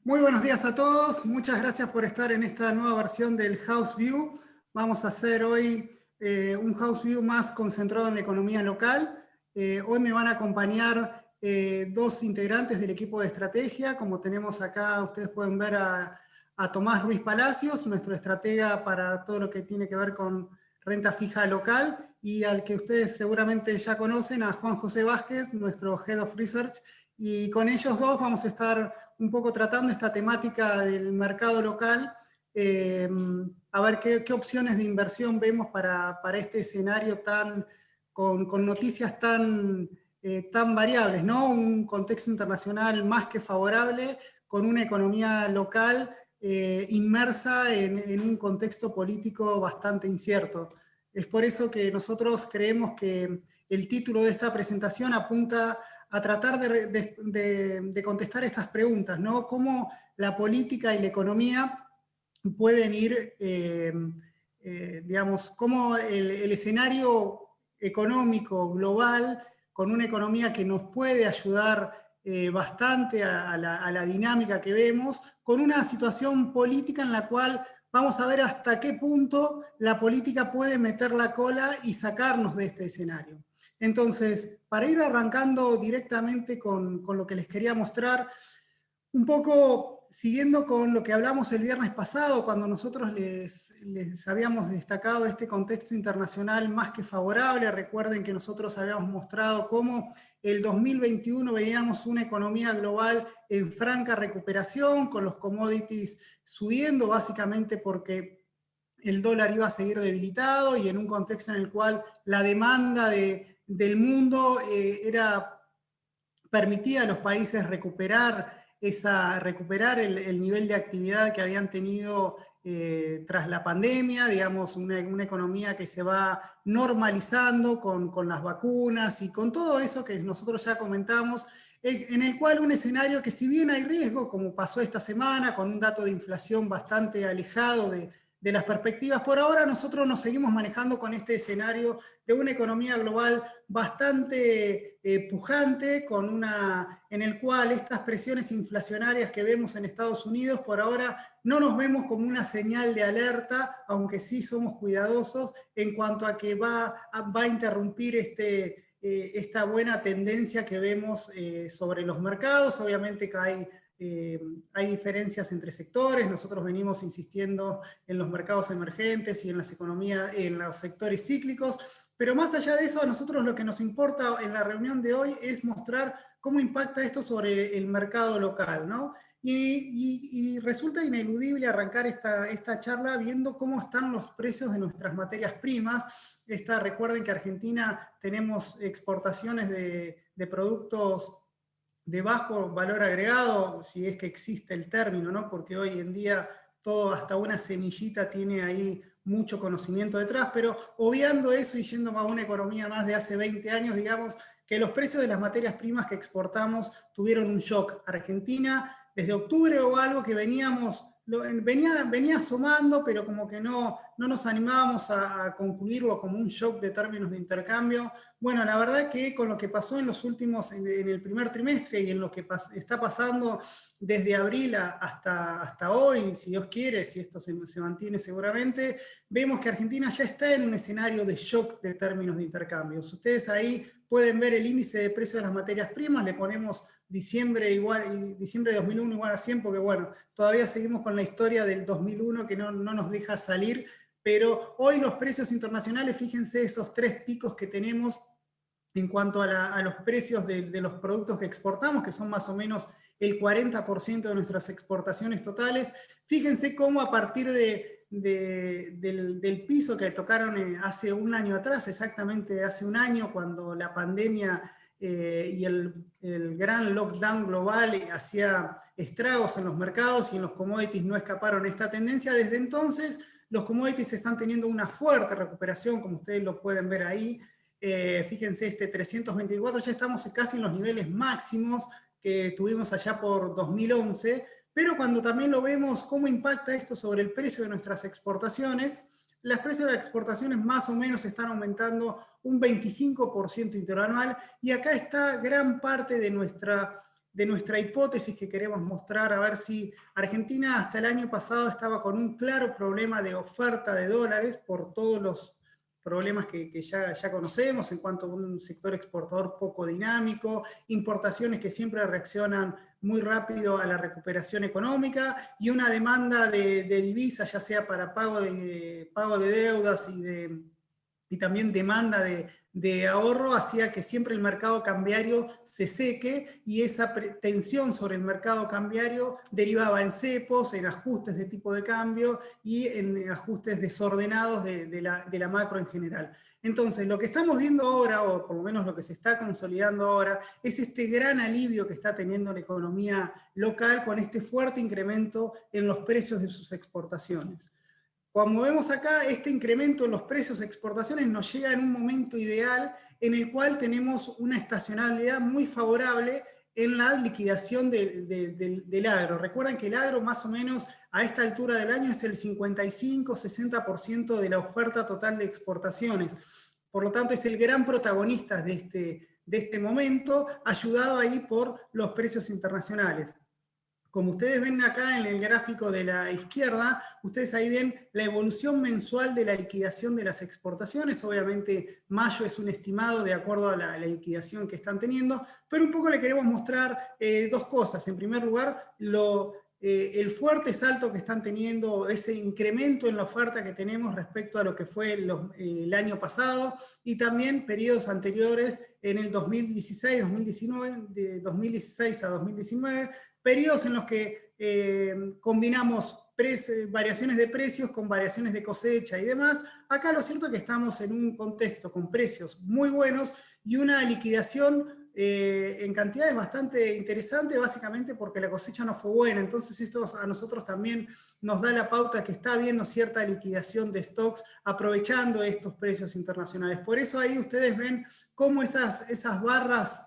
Muy buenos días a todos, muchas gracias por estar en esta nueva versión del House View. Vamos a hacer hoy un House View más concentrado en la economía local. Hoy me van a acompañar dos integrantes del equipo de estrategia, como tenemos acá, ustedes pueden ver a Tomás Ruiz Palacios, nuestro estratega para todo lo que tiene que ver con renta fija local, y al que ustedes seguramente ya conocen, a Juan José Vázquez, nuestro Head of Research, y con ellos dos vamos a estar un poco tratando esta temática del mercado local, a ver qué opciones de inversión vemos para este escenario con noticias tan variables, ¿no? Un contexto internacional más que favorable, con una economía local inmersa en un contexto político bastante incierto. Es por eso que nosotros creemos que el título de esta presentación apunta a tratar de contestar estas preguntas, ¿no? Cómo la política y la economía pueden ir, digamos, cómo el escenario económico global, con una economía que nos puede ayudar bastante a la dinámica que vemos, con una situación política en la cual vamos a ver hasta qué punto la política puede meter la cola y sacarnos de este escenario. Entonces, para ir arrancando directamente con lo que les quería mostrar, un poco siguiendo con lo que hablamos el viernes pasado, cuando nosotros les habíamos destacado este contexto internacional más que favorable. Recuerden que nosotros habíamos mostrado cómo el 2021 veíamos una economía global en franca recuperación, con los commodities subiendo básicamente porque el dólar iba a seguir debilitado y en un contexto en el cual la demanda del mundo permitía a los países recuperar el nivel de actividad que habían tenido tras la pandemia, digamos, una economía que se va normalizando con las vacunas y con todo eso que nosotros ya comentamos, en el cual un escenario que, si bien hay riesgo, como pasó esta semana, con un dato de inflación bastante alejado de las perspectivas, por ahora nosotros nos seguimos manejando con este escenario de una economía global bastante pujante, en el cual estas presiones inflacionarias que vemos en Estados Unidos por ahora no nos vemos como una señal de alerta, aunque sí somos cuidadosos en cuanto a que va a interrumpir esta buena tendencia que vemos sobre los mercados. Obviamente que hay diferencias entre sectores. Nosotros venimos insistiendo en los mercados emergentes y en las economías, en los sectores cíclicos, pero más allá de eso, a nosotros lo que nos importa en la reunión de hoy es mostrar cómo impacta esto sobre el mercado local, ¿no? Y resulta ineludible arrancar esta charla viendo cómo están los precios de nuestras materias primas. Recuerden que Argentina tenemos exportaciones de productos de bajo valor agregado, si es que existe el término, ¿no? Porque hoy en día todo, hasta una semillita, tiene ahí mucho conocimiento detrás, pero obviando eso y yendo a una economía más de hace 20 años, digamos que los precios de las materias primas que exportamos tuvieron un shock. Argentina, desde octubre o algo que venía asomando, pero como que no nos animábamos a concluirlo como un shock de términos de intercambio. Bueno, la verdad que con lo que pasó en el primer trimestre y en lo que está pasando desde abril hasta hoy, si Dios quiere, si esto se mantiene seguramente, vemos que Argentina ya está en un escenario de shock de términos de intercambios. Ustedes ahí pueden ver el índice de precios de las materias primas, le ponemos diciembre de 2001 igual a 100, porque bueno, todavía seguimos con la historia del 2001 que no nos deja salir, pero hoy los precios internacionales, fíjense esos 3 picos que tenemos en cuanto a los precios de los productos que exportamos, que son más o menos el 40% de nuestras exportaciones totales. Fíjense cómo a partir del piso que tocaron hace un año atrás, exactamente hace un año, cuando la pandemia y el gran lockdown global hacía estragos en los mercados y en los commodities no escaparon esta tendencia. Desde entonces los commodities están teniendo una fuerte recuperación, como ustedes lo pueden ver ahí. Fíjense, 324, ya estamos casi en los niveles máximos que tuvimos allá por 2011, pero cuando también lo vemos cómo impacta esto sobre el precio de nuestras exportaciones, los precios de las exportaciones más o menos están aumentando un 25% interanual, y acá está gran parte de de nuestra hipótesis que queremos mostrar, a ver si Argentina hasta el año pasado estaba con un claro problema de oferta de dólares por todos los problemas que ya conocemos en cuanto a un sector exportador poco dinámico, importaciones que siempre reaccionan muy rápido a la recuperación económica y una demanda de divisas, ya sea para pago de deudas y también demanda de ahorro, hacía que siempre el mercado cambiario se seque y esa tensión sobre el mercado cambiario derivaba en cepos, en ajustes de tipo de cambio y en ajustes desordenados de la macro en general. Entonces, lo que estamos viendo ahora, o por lo menos lo que se está consolidando ahora, es este gran alivio que está teniendo la economía local con este fuerte incremento en los precios de sus exportaciones. Como vemos acá, este incremento en los precios de exportaciones nos llega en un momento ideal en el cual tenemos una estacionalidad muy favorable en la liquidación del agro. Recuerden que el agro más o menos a esta altura del año es el 55-60% de la oferta total de exportaciones. Por lo tanto, es el gran protagonista de este momento, ayudado ahí por los precios internacionales. Como ustedes ven acá en el gráfico de la izquierda, ustedes ahí ven la evolución mensual de la liquidación de las exportaciones. Obviamente mayo es un estimado de acuerdo a la liquidación que están teniendo, pero un poco le queremos mostrar dos cosas. En primer lugar, el fuerte salto que están teniendo, ese incremento en la oferta que tenemos respecto a lo que fue el año pasado y también periodos anteriores en el 2016, 2019, de 2016 a 2019, periodos en los que combinamos variaciones de precios con variaciones de cosecha y demás. Acá lo cierto es que estamos en un contexto con precios muy buenos y una liquidación en cantidades bastante interesantes, básicamente porque la cosecha no fue buena. Entonces esto a nosotros también nos da la pauta que está habiendo cierta liquidación de stocks aprovechando estos precios internacionales. Por eso ahí ustedes ven cómo esas barras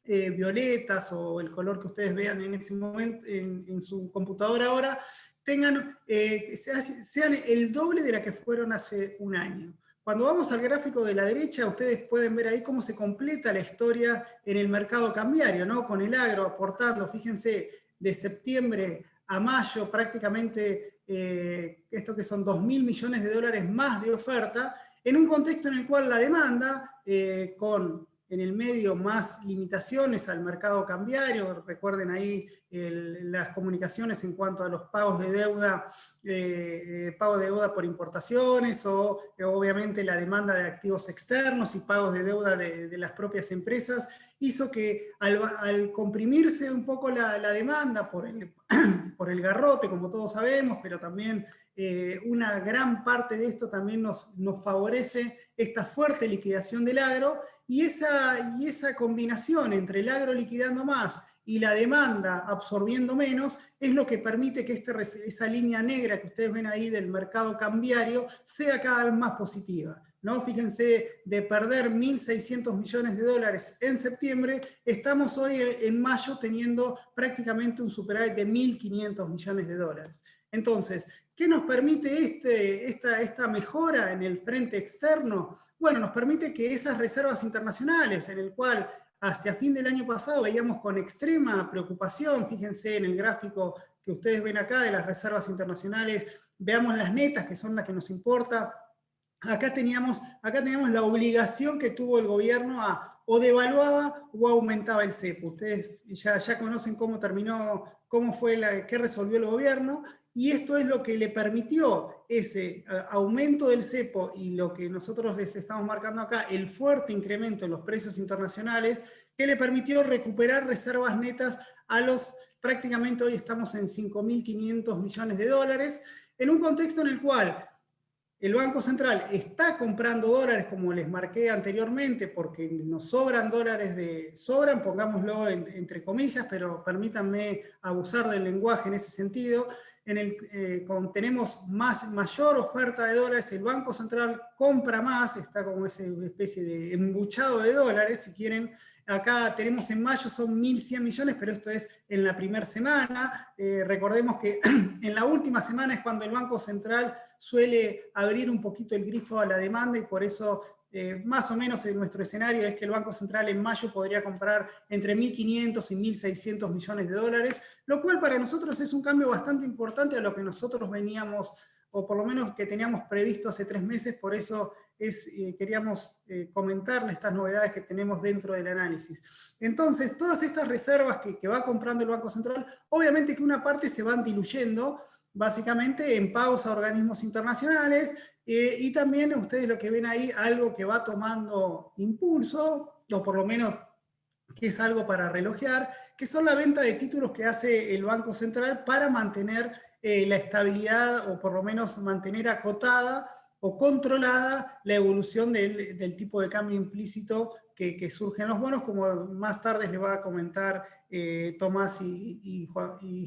violetas o el color que ustedes vean en ese momento en su computadora ahora, sean el doble de la que fueron hace un año. Cuando vamos al gráfico de la derecha, ustedes pueden ver ahí cómo se completa la historia en el mercado cambiario, ¿no? Con el agro aportando, fíjense, de septiembre a mayo prácticamente esto que son 2.000 millones de dólares más de oferta, en un contexto en el cual la demanda con en el medio más limitaciones al mercado cambiario, recuerden ahí las comunicaciones en cuanto a los pagos de deuda, pago de deuda por importaciones o obviamente la demanda de activos externos y pagos de deuda de las propias empresas, hizo que al comprimirse un poco la demanda por el garrote, como todos sabemos, pero también una gran parte de esto también nos favorece esta fuerte liquidación del agro y esa combinación entre el agro liquidando más y la demanda absorbiendo menos es lo que permite que esa línea negra que ustedes ven ahí del mercado cambiario sea cada vez más positiva, ¿no? Fíjense, de perder 1.600 millones de dólares en septiembre, estamos hoy en mayo teniendo prácticamente un superávit de 1.500 millones de dólares. Entonces, ¿qué nos permite esta mejora en el frente externo? Bueno, nos permite que esas reservas internacionales, en el cual hacia fin del año pasado veíamos con extrema preocupación, fíjense en el gráfico que ustedes ven acá de las reservas internacionales, veamos las netas, que son las que nos importa. Acá teníamos la obligación que tuvo el gobierno o devaluaba o aumentaba el cepo. Ustedes ya conocen cómo terminó, qué resolvió el gobierno, y esto es lo que le permitió ese aumento del cepo y lo que nosotros les estamos marcando acá, el fuerte incremento en los precios internacionales, que le permitió recuperar reservas netas prácticamente hoy estamos en 5.500 millones de dólares, en un contexto en el cual el Banco Central está comprando dólares, como les marqué anteriormente, porque nos sobran dólares pongámoslo entre comillas, pero permítanme abusar del lenguaje en ese sentido. Tenemos mayor oferta de dólares, el Banco Central compra más, está como esa especie de embuchado de dólares, si quieren. Acá tenemos en mayo son 1.100 millones, pero esto es en la primera semana. Recordemos que en la última semana es cuando el Banco Central suele abrir un poquito el grifo a la demanda y por eso más o menos en nuestro escenario es que el Banco Central en mayo podría comprar entre 1.500 y 1.600 millones de dólares, lo cual para nosotros es un cambio bastante importante a lo que nosotros veníamos, o por lo menos que teníamos previsto hace 3 meses, por eso queríamos comentarles estas novedades que tenemos dentro del análisis. Entonces, todas estas reservas que va comprando el Banco Central, obviamente que una parte se van diluyendo, básicamente en pagos a organismos internacionales, y también ustedes lo que ven ahí, algo que va tomando impulso, o por lo menos que es algo para relojear, que son la venta de títulos que hace el Banco Central para mantener la estabilidad, o por lo menos mantener acotada o controlada la evolución del tipo de cambio implícito que surge en los bonos, como más tarde les va a comentar Tomás y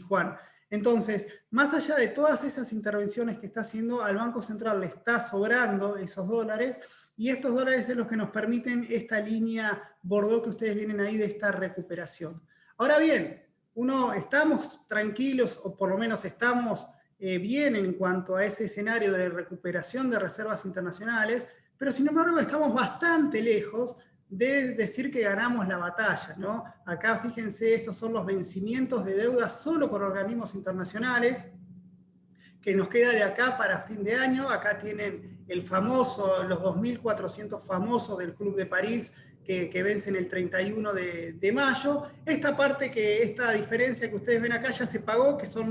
Juan. Entonces, más allá de todas esas intervenciones que está haciendo, al Banco Central le está sobrando esos dólares, y estos dólares son los que nos permiten esta línea Bordeaux que ustedes vienen ahí de esta recuperación. Ahora bien, estamos tranquilos, o por lo menos estamos bien en cuanto a ese escenario de recuperación de reservas internacionales, pero sin embargo estamos bastante lejos de decir que ganamos la batalla, ¿no? Acá fíjense, estos son los vencimientos de deuda solo por organismos internacionales, que nos queda de acá para fin de año. Acá tienen los 2.400 famosos del Club de París, que vencen el 31 de mayo. Esta diferencia que ustedes ven acá ya se pagó, que son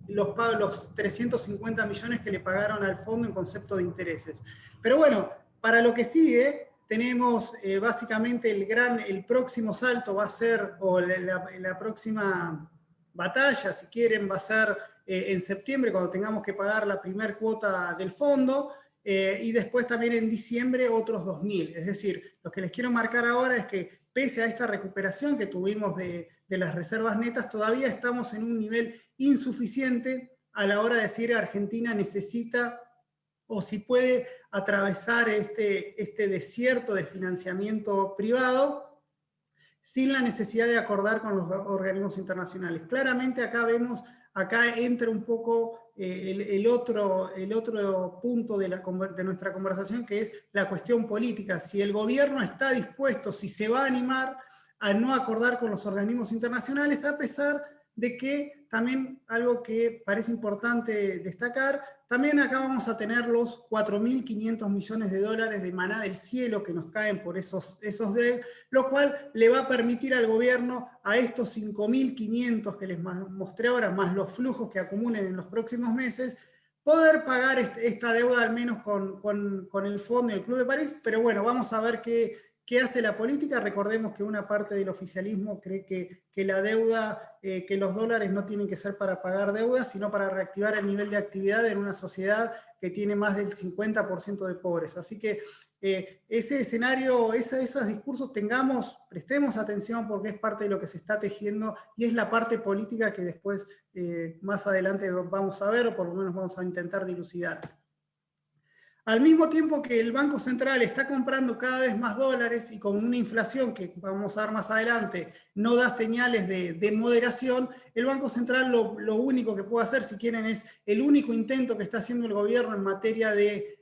los 350 millones que le pagaron al fondo en concepto de intereses. Pero bueno, para lo que sigue, tenemos básicamente el próximo salto va a ser, o la próxima batalla, si quieren, va a ser en septiembre, cuando tengamos que pagar la primera cuota del fondo, y después también en diciembre otros 2.000. Es decir, lo que les quiero marcar ahora es que pese a esta recuperación que tuvimos de las reservas netas, todavía estamos en un nivel insuficiente a la hora de decir Argentina necesita, o si puede atravesar este desierto de financiamiento privado sin la necesidad de acordar con los organismos internacionales. Claramente acá entra un poco el otro punto de nuestra conversación, que es la cuestión política. Si el gobierno está dispuesto, si se va a animar a no acordar con los organismos internacionales, a pesar de que también algo que parece importante destacar, también acá vamos a tener los 4.500 millones de dólares de maná del cielo que nos caen por esos DEG, lo cual le va a permitir al gobierno, a estos 5.500 que les mostré ahora, más los flujos que acumulen en los próximos meses, poder pagar esta deuda al menos con el fondo y el Club de París. Pero bueno, vamos a ver qué hace la política. Recordemos que una parte del oficialismo cree que la deuda, que los dólares no tienen que ser para pagar deudas, sino para reactivar el nivel de actividad en una sociedad que tiene más del 50% de pobreza. Así que ese escenario, esos discursos prestemos atención, porque es parte de lo que se está tejiendo y es la parte política que después más adelante vamos a ver, o por lo menos vamos a intentar dilucidar. Al mismo tiempo que el Banco Central está comprando cada vez más dólares y con una inflación que vamos a ver más adelante no da señales de moderación, el Banco Central lo único que puede hacer, si quieren, es el único intento que está haciendo el gobierno en materia de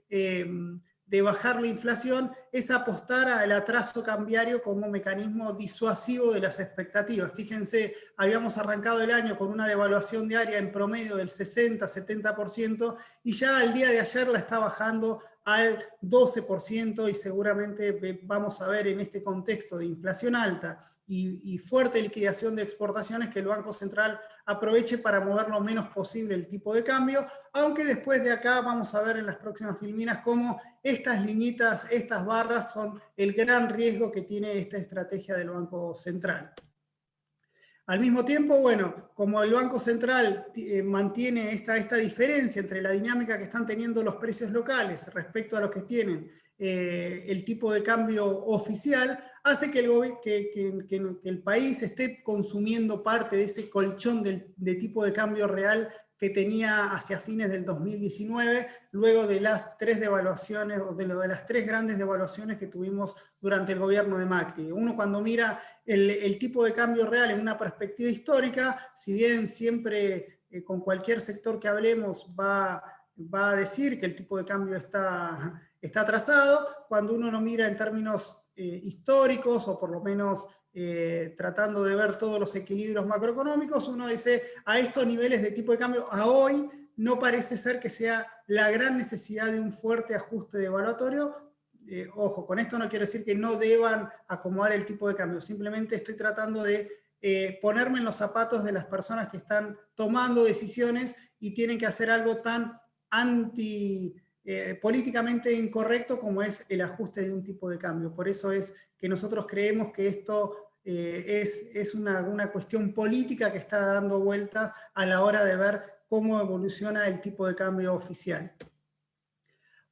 bajar la inflación, es apostar al atraso cambiario como mecanismo disuasivo de las expectativas. Fíjense, habíamos arrancado el año con una devaluación diaria en promedio del 60-70%, y ya al día de ayer la está bajando al 12%, y seguramente vamos a ver en este contexto de inflación alta y fuerte liquidación de exportaciones que el Banco Central aproveche para mover lo menos posible el tipo de cambio, aunque después de acá vamos a ver en las próximas filminas cómo estas liñitas, estas barras son el gran riesgo que tiene esta estrategia del Banco Central. Al mismo tiempo, bueno, como el Banco Central mantiene esta diferencia entre la dinámica que están teniendo los precios locales respecto a los que tienen el tipo de cambio oficial, hace que el país esté consumiendo parte de ese colchón de tipo de cambio real que tenía hacia fines del 2019, luego de las 3 devaluaciones, o de las 3 grandes devaluaciones que tuvimos durante el gobierno de Macri. Uno, cuando mira el tipo de cambio real en una perspectiva histórica, si bien siempre con cualquier sector que hablemos va a decir que el tipo de cambio está está atrasado. Cuando uno lo mira en términos históricos, o por lo menos tratando de ver todos los equilibrios macroeconómicos, uno dice, a estos niveles de tipo de cambio, a hoy, no parece ser que sea la gran necesidad de un fuerte ajuste devaluatorio. Ojo, con esto no quiero decir que no deban acomodar el tipo de cambio, simplemente estoy tratando de ponerme en los zapatos de las personas que están tomando decisiones y tienen que hacer algo tan políticamente incorrecto como es el ajuste de un tipo de cambio. Por eso es que nosotros creemos que esto es una cuestión política que está dando vueltas a la hora de ver cómo evoluciona el tipo de cambio oficial.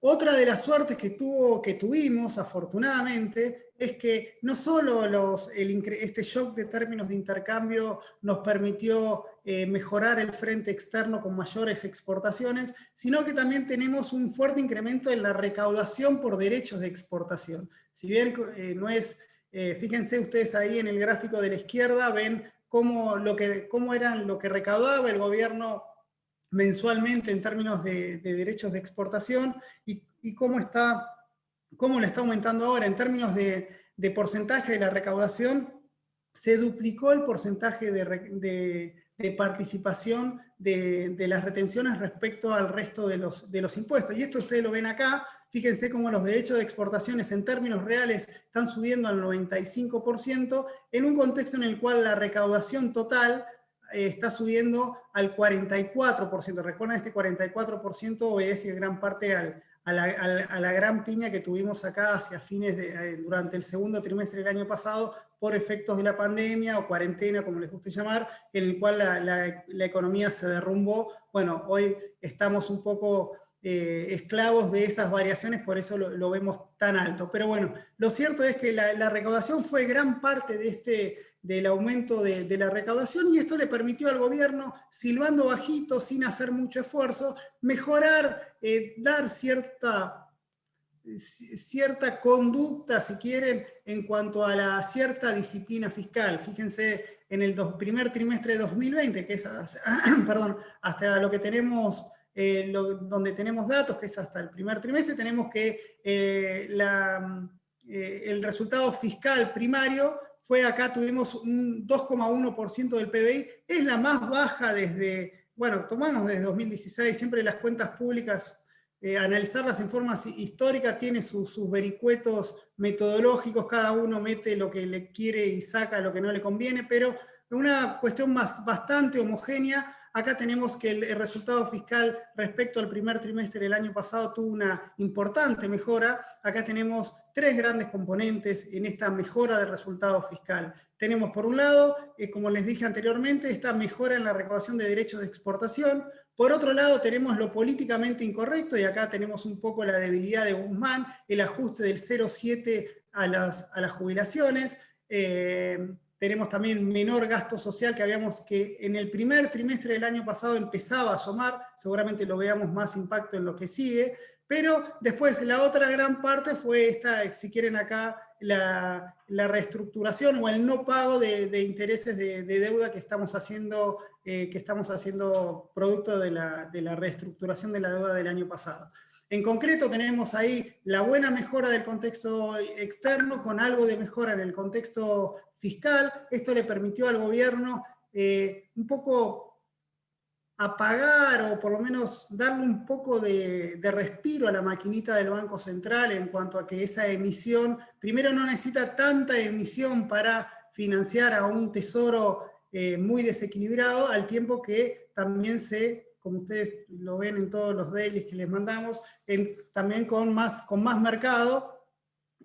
Otra de las suertes que tuvimos, afortunadamente, es que no solo este shock de términos de intercambio nos permitió mejorar el frente externo con mayores exportaciones, sino que también tenemos un fuerte incremento en la recaudación por derechos de exportación. Si bien no es, fíjense ustedes ahí en el gráfico de la izquierda, ven cómo eran lo que recaudaba el gobierno mensualmente en términos de derechos de exportación y cómo lo está aumentando ahora. En términos de porcentaje de la recaudación, se duplicó el porcentaje de participación de las retenciones respecto al resto de los impuestos. Y esto ustedes lo ven acá. Fíjense cómo los derechos de exportaciones en términos reales están subiendo al 95%, en un contexto en el cual la recaudación total está subiendo al 44%. Recuerden, este 44% obedece en gran parte a la gran piña que tuvimos acá hacia durante el segundo trimestre del año pasado, por efectos de la pandemia o cuarentena, como les guste llamar, en el cual la economía se derrumbó. Bueno, hoy estamos un poco esclavos de esas variaciones, por eso lo vemos tan alto. Pero bueno, lo cierto es que la recaudación fue gran parte del aumento de la recaudación, y esto le permitió al gobierno, silbando bajito, sin hacer mucho esfuerzo, mejorar, dar cierta conducta, si quieren, en cuanto a la cierta disciplina fiscal. Fíjense, en el primer trimestre de 2020, que es hasta lo que tenemos, donde tenemos datos, que es hasta el primer trimestre, tenemos que el resultado fiscal primario fue acá, tuvimos un 2,1% del PBI, es la más baja tomamos desde 2016, siempre las cuentas públicas, analizarlas en forma histórica tiene sus vericuetos metodológicos, cada uno mete lo que le quiere y saca lo que no le conviene, pero una cuestión bastante homogénea. Acá tenemos que el resultado fiscal respecto al primer trimestre del año pasado tuvo una importante mejora. Acá tenemos tres grandes componentes en esta mejora del resultado fiscal. Tenemos, por un lado, como les dije anteriormente, esta mejora en la recaudación de derechos de exportación. Por otro lado, tenemos lo políticamente incorrecto, y acá tenemos un poco la debilidad de Guzmán, el ajuste del 0,7 a las jubilaciones. Tenemos también menor gasto social que en el primer trimestre del año pasado empezaba a asomar, seguramente lo veamos más impacto en lo que sigue, pero después la otra gran parte fue esta, si quieren acá, la reestructuración o el no pago de intereses de deuda que estamos haciendo producto de la reestructuración de la deuda del año pasado. En concreto tenemos ahí la buena mejora del contexto externo con algo de mejora en el contexto fiscal. Esto le permitió al gobierno un poco apagar, o por lo menos darle un poco de respiro a la maquinita del Banco Central en cuanto a que esa emisión, primero no necesita tanta emisión para financiar a un tesoro muy desequilibrado, al tiempo que también como ustedes lo ven en todos los dailies que les mandamos, también con más mercado,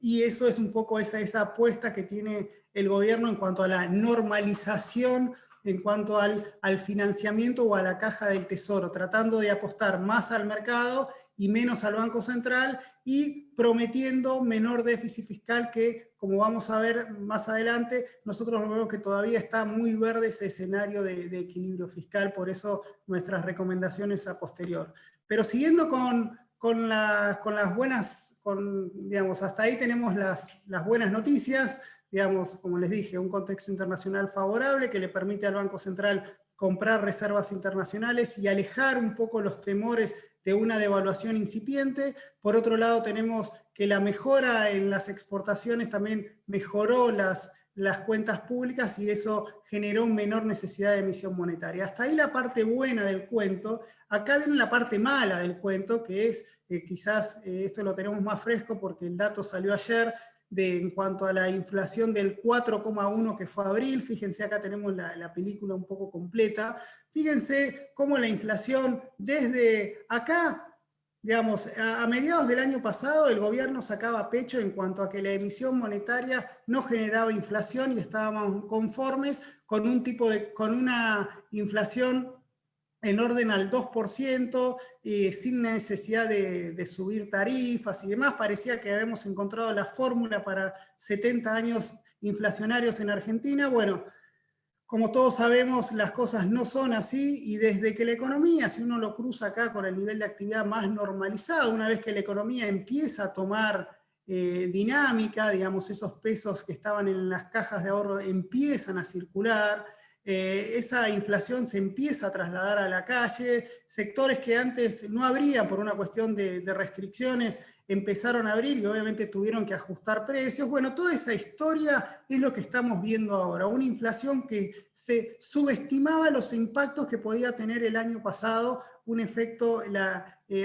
y eso es un poco esa apuesta que tiene el gobierno en cuanto a la normalización, en cuanto al financiamiento o a la caja del tesoro, tratando de apostar más al mercado y menos al Banco Central, y prometiendo menor déficit fiscal, que, como vamos a ver más adelante, nosotros vemos que todavía está muy verde ese escenario de equilibrio fiscal, por eso nuestras recomendaciones a posterior. Pero siguiendo con las buenas, digamos, hasta ahí tenemos las buenas noticias. Digamos, como les dije, un contexto internacional favorable que le permite al Banco Central comprar reservas internacionales y alejar un poco los temores de una devaluación incipiente. Por otro lado, tenemos que la mejora en las exportaciones también mejoró las cuentas públicas y eso generó menor necesidad de emisión monetaria. Hasta ahí la parte buena del cuento. Acá viene la parte mala del cuento, que es, quizás esto lo tenemos más fresco porque el dato salió ayer, en cuanto a la inflación del 4,1 que fue abril. Fíjense, acá tenemos la película un poco completa. Fíjense cómo la inflación desde acá, digamos, a mediados del año pasado el gobierno sacaba pecho en cuanto a que la emisión monetaria no generaba inflación y estábamos conformes con con una inflación en orden al 2%, sin necesidad de subir tarifas y demás. Parecía que habíamos encontrado la fórmula para 70 años inflacionarios en Argentina. Bueno, como todos sabemos, las cosas no son así, y desde que la economía, si uno lo cruza acá con el nivel de actividad más normalizado, una vez que la economía empieza a tomar dinámica, digamos, esos pesos que estaban en las cajas de ahorro empiezan a circular, esa inflación se empieza a trasladar a la calle, sectores que antes no abrían por una cuestión de restricciones, empezaron a abrir y obviamente tuvieron que ajustar precios. Bueno, toda esa historia es lo que estamos viendo ahora, una inflación que se subestimaba los impactos que podía tener el año pasado, un efecto,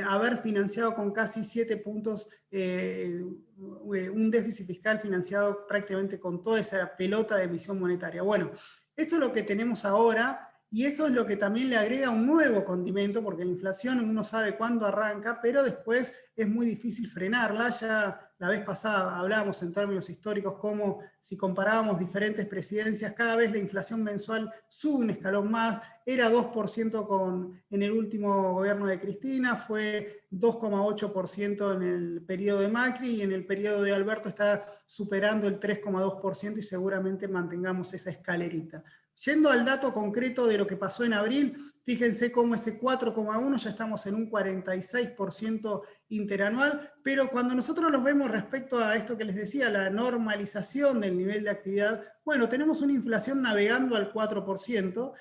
haber financiado con casi 7 puntos un déficit fiscal financiado prácticamente con toda esa pelota de emisión monetaria. Bueno, esto es lo que tenemos ahora. Y eso es lo que también le agrega un nuevo condimento, porque la inflación uno sabe cuándo arranca, pero después es muy difícil frenarla. Ya la vez pasada hablábamos en términos históricos cómo, si comparábamos diferentes presidencias, cada vez la inflación mensual sube un escalón más. Era 2% en el último gobierno de Cristina, fue 2,8% en el periodo de Macri, y en el periodo de Alberto está superando el 3,2% y seguramente mantengamos esa escalerita. Yendo al dato concreto de lo que pasó en abril, fíjense cómo ese 4,1 ya estamos en un 46% interanual, pero cuando nosotros nos vemos respecto a esto que les decía, la normalización del nivel de actividad, bueno, tenemos una inflación navegando al 4%,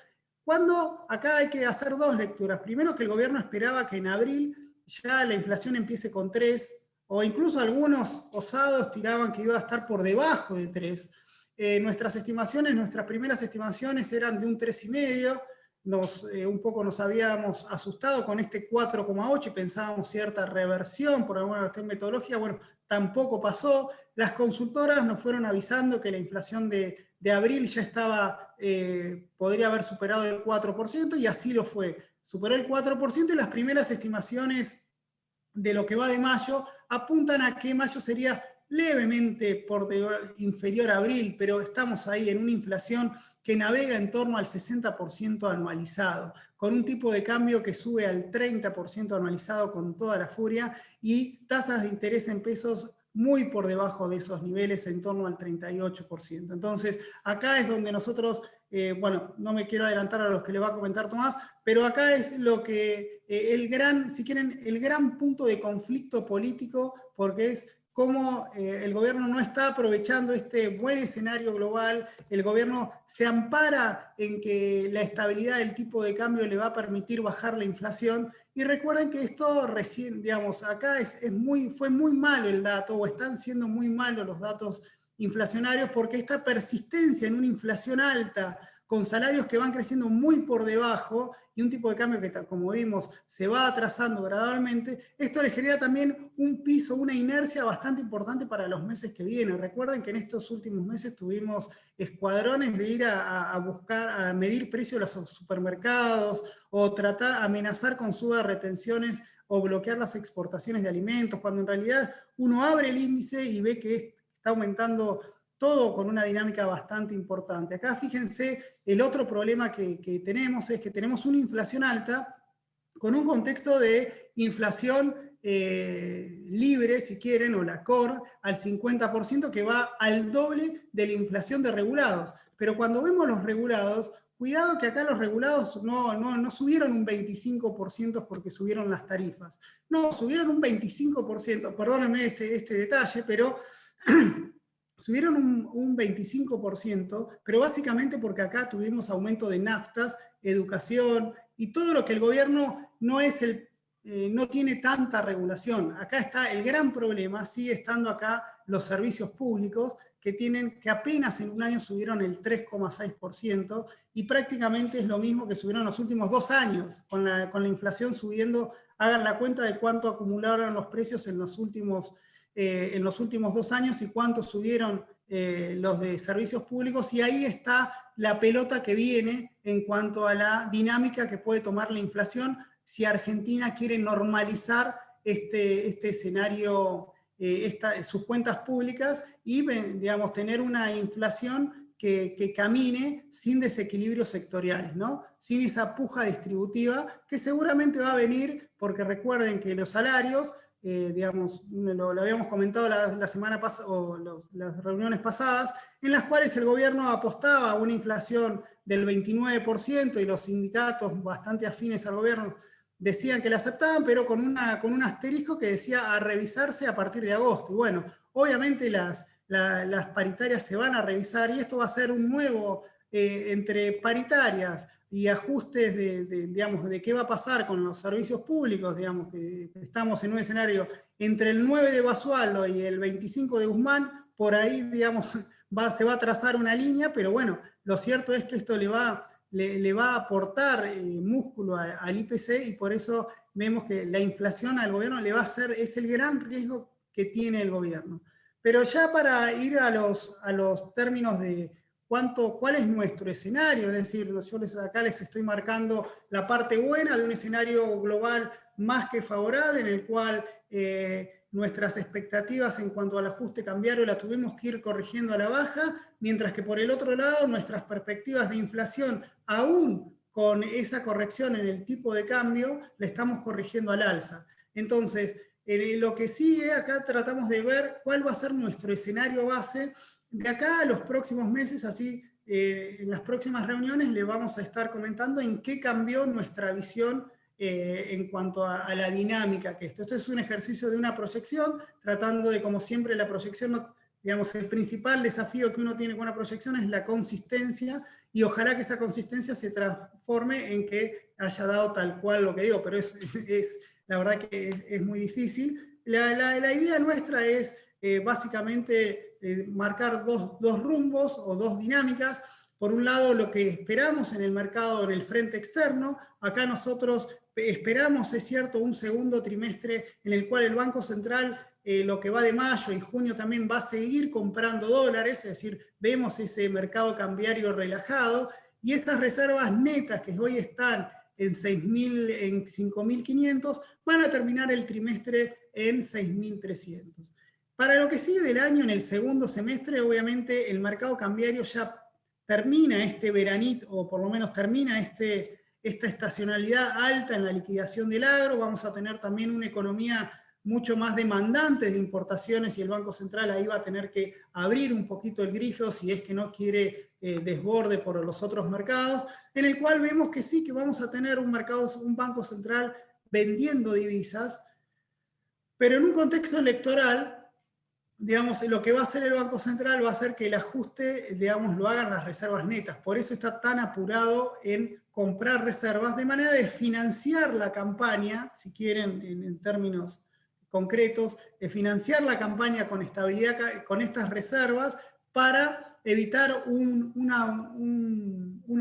cuando acá hay que hacer dos lecturas. Primero, que el gobierno esperaba que en abril ya la inflación empiece con 3, o incluso algunos osados tiraban que iba a estar por debajo de 3. Nuestras primeras estimaciones eran de un 3,5, un poco nos habíamos asustado con este 4,8 y pensábamos cierta reversión por alguna cuestión metodológica. Bueno, tampoco pasó. Las consultoras nos fueron avisando que la inflación de abril ya estaba, podría haber superado el 4%, y así lo fue. Superó el 4%, y las primeras estimaciones de lo que va de mayo apuntan a que mayo sería levemente inferior a abril, pero estamos ahí en una inflación que navega en torno al 60% anualizado, con un tipo de cambio que sube al 30% anualizado con toda la furia, y tasas de interés en pesos muy por debajo de esos niveles, en torno al 38%. Entonces, acá es donde nosotros, bueno, no me quiero adelantar a los que le va a comentar Tomás, pero acá es lo que, si quieren, el gran punto de conflicto político, porque es cómo el gobierno no está aprovechando este buen escenario global. El gobierno se ampara en que la estabilidad del tipo de cambio le va a permitir bajar la inflación, y recuerden que esto recién, digamos, acá fue muy malo el dato, o están siendo muy malos los datos inflacionarios, porque esta persistencia en una inflación alta, con salarios que van creciendo muy por debajo, y un tipo de cambio que, como vimos, se va atrasando gradualmente, esto le genera también un piso, una inercia bastante importante para los meses que vienen. Recuerden que en estos últimos meses tuvimos escuadrones de ir a buscar, a medir precios de los supermercados, o amenazar con suba de retenciones o bloquear las exportaciones de alimentos, cuando en realidad uno abre el índice y ve que está aumentando todo con una dinámica bastante importante. Acá fíjense, el otro problema que tenemos es que tenemos una inflación alta con un contexto de inflación libre, si quieren, o la core, al 50%, que va al doble de la inflación de regulados. Pero cuando vemos los regulados, cuidado que acá los regulados no subieron un 25% porque subieron las tarifas. No, subieron un 25%, perdónenme este detalle, pero subieron un 25%, pero básicamente porque acá tuvimos aumento de naftas, educación y todo lo que el gobierno no es no tiene tanta regulación. Acá está el gran problema, sigue estando acá los servicios públicos, que apenas en un año subieron el 3,6%, y prácticamente es lo mismo que subieron los últimos 2 años, con la inflación subiendo. Hagan la cuenta de cuánto acumularon los precios en los últimos 2 años y cuánto subieron los de servicios públicos, y ahí está la pelota que viene en cuanto a la dinámica que puede tomar la inflación si Argentina quiere normalizar este escenario, sus cuentas públicas, y, digamos, tener una inflación que camine sin desequilibrios sectoriales, ¿no? Sin esa puja distributiva que seguramente va a venir, porque recuerden que los salarios, digamos, lo habíamos comentado la semana pasada, o las reuniones pasadas, en las cuales el gobierno apostaba a una inflación del 29%, y los sindicatos bastante afines al gobierno decían que la aceptaban, pero con un asterisco que decía a revisarse a partir de agosto. Y bueno, obviamente las paritarias se van a revisar, y esto va a ser un nuevo, entre paritarias y ajustes digamos, de qué va a pasar con los servicios públicos. Digamos que estamos en un escenario entre el 9 de Basualdo y el 25 de Guzmán, por ahí, digamos, se va a trazar una línea, pero bueno, lo cierto es que esto le va a aportar músculo al IPC, y por eso vemos que la inflación al gobierno le va a hacer, es el gran riesgo que tiene el gobierno. Pero ya para ir a los términos de cuál es nuestro escenario, es decir, yo acá les estoy marcando la parte buena de un escenario global más que favorable, en el cual nuestras expectativas en cuanto al ajuste cambiario la tuvimos que ir corrigiendo a la baja, mientras que por el otro lado nuestras perspectivas de inflación, aún con esa corrección en el tipo de cambio, la estamos corrigiendo al alza. Entonces, lo que sigue, acá tratamos de ver cuál va a ser nuestro escenario base de acá a los próximos meses. Así, en las próximas reuniones le vamos a estar comentando en qué cambió nuestra visión en cuanto a la dinámica que esto es un ejercicio de una proyección, tratando de, como siempre, la proyección, digamos, el principal desafío que uno tiene con una proyección es la consistencia, y ojalá que esa consistencia se transforme en que haya dado tal cual lo que digo, pero la verdad que es muy difícil. La idea nuestra es básicamente marcar dos rumbos o dos dinámicas. Por un lado, lo que esperamos en el mercado, en el frente externo. Acá nosotros esperamos, es cierto, un segundo trimestre en el cual el Banco Central, lo que va de mayo y junio, también va a seguir comprando dólares, es decir, vemos ese mercado cambiario relajado, y esas reservas netas que hoy están en 5.500, van a terminar el trimestre en 6.300. Para lo que sigue del año, en el segundo semestre, obviamente el mercado cambiario ya termina este veranito, o por lo menos termina esta estacionalidad alta en la liquidación del agro. Vamos a tener también una economía mucho más demandante de importaciones, y el Banco Central ahí va a tener que abrir un poquito el grifo si es que no quiere desborde por los otros mercados, en el cual vemos que sí, que vamos a tener un Banco Central vendiendo divisas, pero en un contexto electoral. Digamos, lo que va a hacer el Banco Central va a hacer que el ajuste, digamos, lo hagan las reservas netas. Por eso está tan apurado en comprar reservas, de manera de financiar la campaña, si quieren, en términos concretos, de financiar la campaña con estabilidad, con estas reservas, para evitar un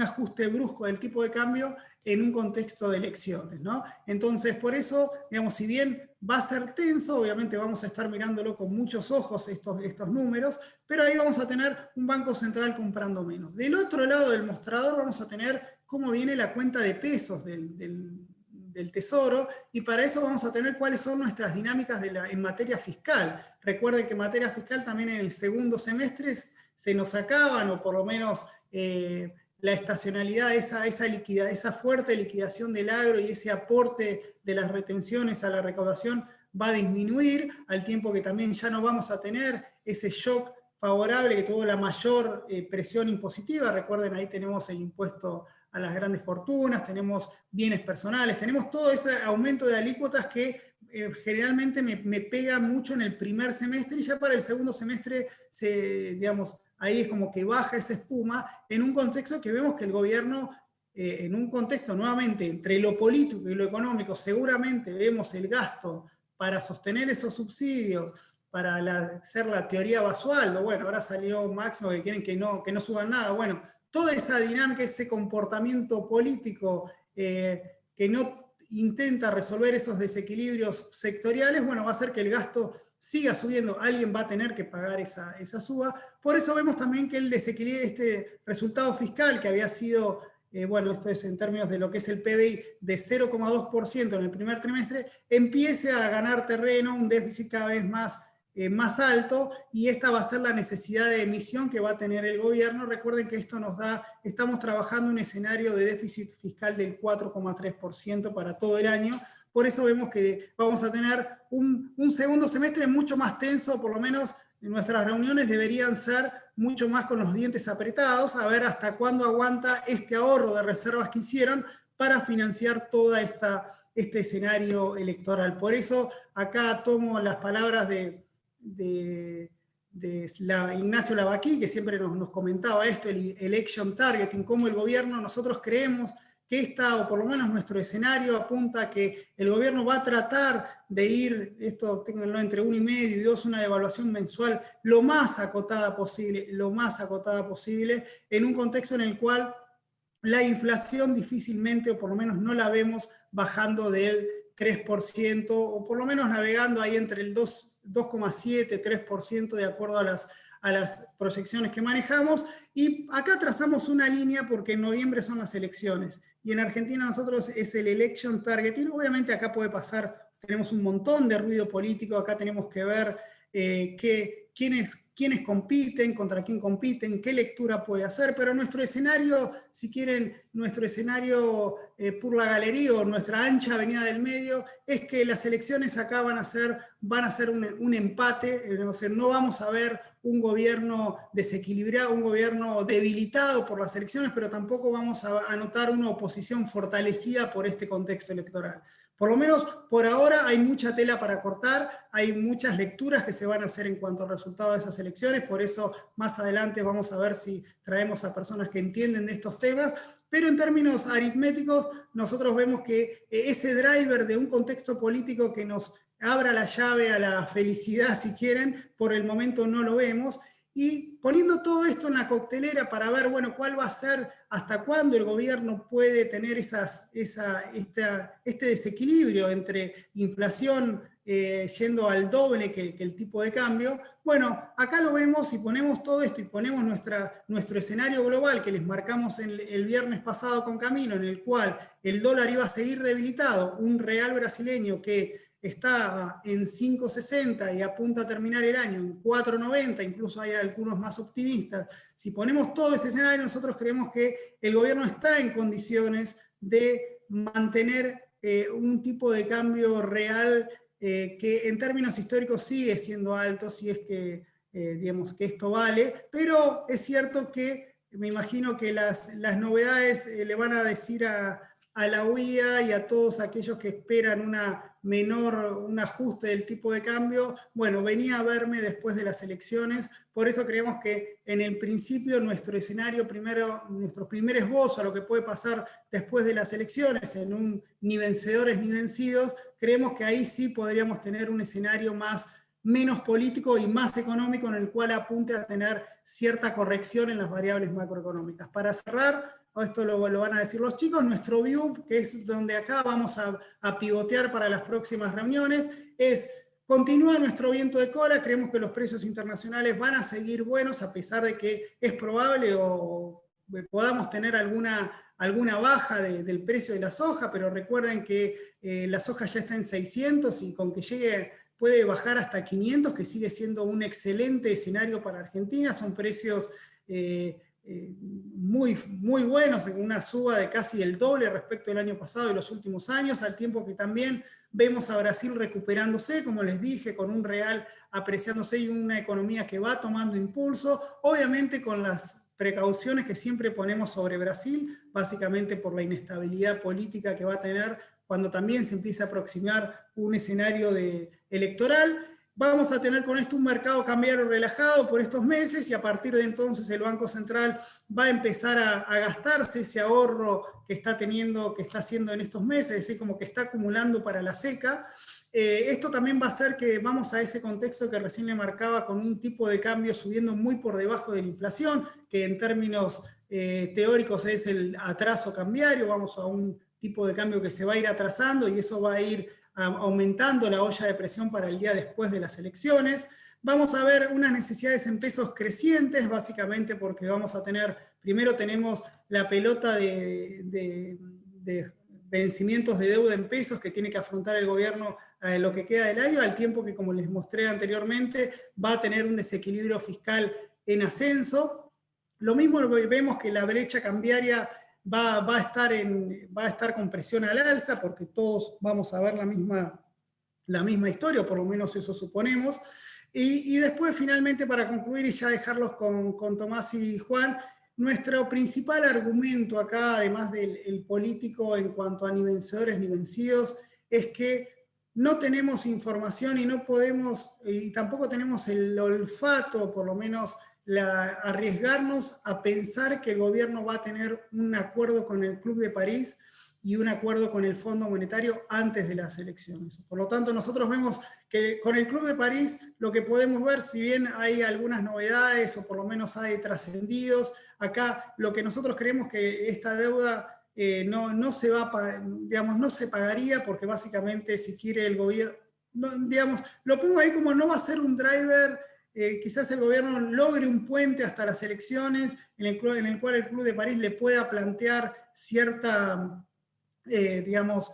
ajuste brusco del tipo de cambio en un contexto de elecciones, ¿no? Entonces, por eso, digamos, si bien va a ser tenso, obviamente vamos a estar mirándolo con muchos ojos estos números, pero ahí vamos a tener un Banco Central comprando menos. Del otro lado del mostrador vamos a tener cómo viene la cuenta de pesos del Tesoro, y para eso vamos a tener cuáles son nuestras dinámicas en materia fiscal. Recuerden que en materia fiscal también en el segundo semestre se nos acaban, o por lo menos la estacionalidad, esa fuerte liquidación del agro y ese aporte de las retenciones a la recaudación va a disminuir, al tiempo que también ya no vamos a tener ese shock favorable que tuvo la mayor presión impositiva. Recuerden, ahí tenemos el impuesto a las grandes fortunas, tenemos bienes personales, tenemos todo ese aumento de alícuotas que generalmente me pega mucho en el primer semestre, y ya para el segundo semestre, digamos, ahí es como que baja esa espuma, en un contexto que vemos que el gobierno en un contexto nuevamente entre lo político y lo económico, seguramente vemos el gasto para sostener esos subsidios, para hacer la teoría Basualdo. Bueno, ahora salió Máximo que quieren que no suban nada. Bueno, toda esa dinámica, ese comportamiento político que no intenta resolver esos desequilibrios sectoriales, bueno, va a hacer que el gasto siga subiendo, alguien va a tener que pagar esa suba. Por eso vemos también que el desequilibrio, este resultado fiscal que había sido, bueno, esto es en términos de lo que es el PBI, de 0,2% en el primer trimestre, empiece a ganar terreno, un déficit cada vez más alto, y esta va a ser la necesidad de emisión que va a tener el gobierno. Recuerden que esto nos da, estamos trabajando un escenario de déficit fiscal del 4,3% para todo el año. Por eso vemos que vamos a tener un segundo semestre mucho más tenso, por lo menos en nuestras reuniones deberían ser mucho más con los dientes apretados, a ver hasta cuándo aguanta este ahorro de reservas que hicieron para financiar toda este escenario electoral. Por eso acá tomo las palabras de Ignacio Lavaquí, que siempre nos comentaba esto, el election targeting, cómo el gobierno, nosotros creemos que o por lo menos nuestro escenario apunta a que el gobierno va a tratar de ir, esto ténganlo entre 1,5 y 2, una devaluación mensual lo más acotada posible, en un contexto en el cual la inflación difícilmente, o por lo menos no la vemos bajando del 3%, o por lo menos navegando ahí entre el 2,7, 3%, de acuerdo a las proyecciones que manejamos. Y acá trazamos una línea porque en noviembre son las elecciones, y en Argentina nosotros es el election targeting. Obviamente acá puede pasar, tenemos un montón de ruido político, acá tenemos que ver quiénes compiten, contra quién compiten, qué lectura puede hacer, pero nuestro escenario, si quieren, nuestro escenario por la galería, o nuestra ancha avenida del medio, es que las elecciones acá van a ser un empate. No vamos a ver un gobierno desequilibrado, un gobierno debilitado por las elecciones, pero tampoco vamos a notar una oposición fortalecida por este contexto electoral. Por lo menos por ahora hay mucha tela para cortar, hay muchas lecturas que se van a hacer en cuanto al resultado de esas elecciones, por eso más adelante vamos a ver si traemos a personas que entienden de estos temas, pero en términos aritméticos nosotros vemos que ese driver de un contexto político que nos abra la llave a la felicidad, si quieren, por el momento no lo vemos. Y poniendo todo esto en la coctelera para ver, bueno, cuál va a ser, hasta cuándo el gobierno puede tener este desequilibrio entre inflación yendo al doble que el tipo de cambio. Bueno, acá lo vemos, y ponemos todo esto y ponemos nuestro escenario global que les marcamos el viernes pasado con Camilo, en el cual el dólar iba a seguir debilitado, un real brasileño que está en 5,60 y apunta a terminar el año en 4,90, incluso hay algunos más optimistas. Si ponemos todo ese escenario, nosotros creemos que el gobierno está en condiciones de mantener un tipo de cambio real que en términos históricos sigue siendo alto, si es que digamos que esto vale, pero es cierto que me imagino que las novedades le van a decir a la UIA y a todos aquellos que esperan un ajuste del tipo de cambio, bueno, venía a verme después de las elecciones. Por eso creemos que en el principio nuestro escenario nuestro primer esbozo a lo que puede pasar después de las elecciones, en un ni vencedores ni vencidos, creemos que ahí sí podríamos tener un escenario menos político y más económico, en el cual apunte a tener cierta corrección en las variables macroeconómicas. Para cerrar, esto lo van a decir los chicos, nuestro view, que es donde acá vamos a pivotear para las próximas reuniones, continúa nuestro viento de cola. Creemos que los precios internacionales van a seguir buenos, a pesar de que es probable o podamos tener alguna baja del precio de la soja, pero recuerden que la soja ya está en 600, y con que llegue puede bajar hasta 500, que sigue siendo un excelente escenario para Argentina. Son precios muy, muy buenos, en una suba de casi el doble respecto del año pasado y los últimos años, al tiempo que también vemos a Brasil recuperándose, como les dije, con un real apreciándose y una economía que va tomando impulso, obviamente con las precauciones que siempre ponemos sobre Brasil, básicamente por la inestabilidad política que va a tener cuando también se empieza a aproximar un escenario electoral. Vamos a tener con esto un mercado cambiario relajado por estos meses y a partir de entonces el Banco Central va a empezar a gastarse ese ahorro que está teniendo, que está haciendo en estos meses, es decir, como que está acumulando para la seca. Esto también va a hacer que vamos a ese contexto que recién le marcaba con un tipo de cambio subiendo muy por debajo de la inflación, que en términos teóricos es el atraso cambiario, vamos a un tipo de cambio que se va a ir atrasando y eso va a ir aumentando la olla de presión para el día después de las elecciones. Vamos a ver unas necesidades en pesos crecientes, básicamente porque vamos a tener, primero tenemos la pelota de vencimientos de deuda en pesos que tiene que afrontar el gobierno lo que queda del año, al tiempo que, como les mostré anteriormente, va a tener un desequilibrio fiscal en ascenso. Lo mismo vemos que la brecha cambiaria va a estar con presión al alza, porque todos vamos a ver la misma historia, o por lo menos eso suponemos. Y después, finalmente, para concluir y ya dejarlos con Tomás y Juan, nuestro principal argumento acá, además del político en cuanto a ni vencedores ni vencidos, es que no tenemos información y no podemos, y tampoco tenemos el olfato, por lo menos arriesgarnos a pensar que el gobierno va a tener un acuerdo con el Club de París y un acuerdo con el Fondo Monetario antes de las elecciones. Por lo tanto, nosotros vemos que con el Club de París lo que podemos ver, si bien hay algunas novedades o por lo menos hay trascendidos, acá lo que nosotros creemos que esta deuda no se va a, digamos, no se pagaría porque básicamente si quiere el gobierno, digamos, lo pongo ahí como no va a ser un driver. Quizás el gobierno logre un puente hasta las elecciones en el cual el Club de París le pueda plantear cierta, digamos,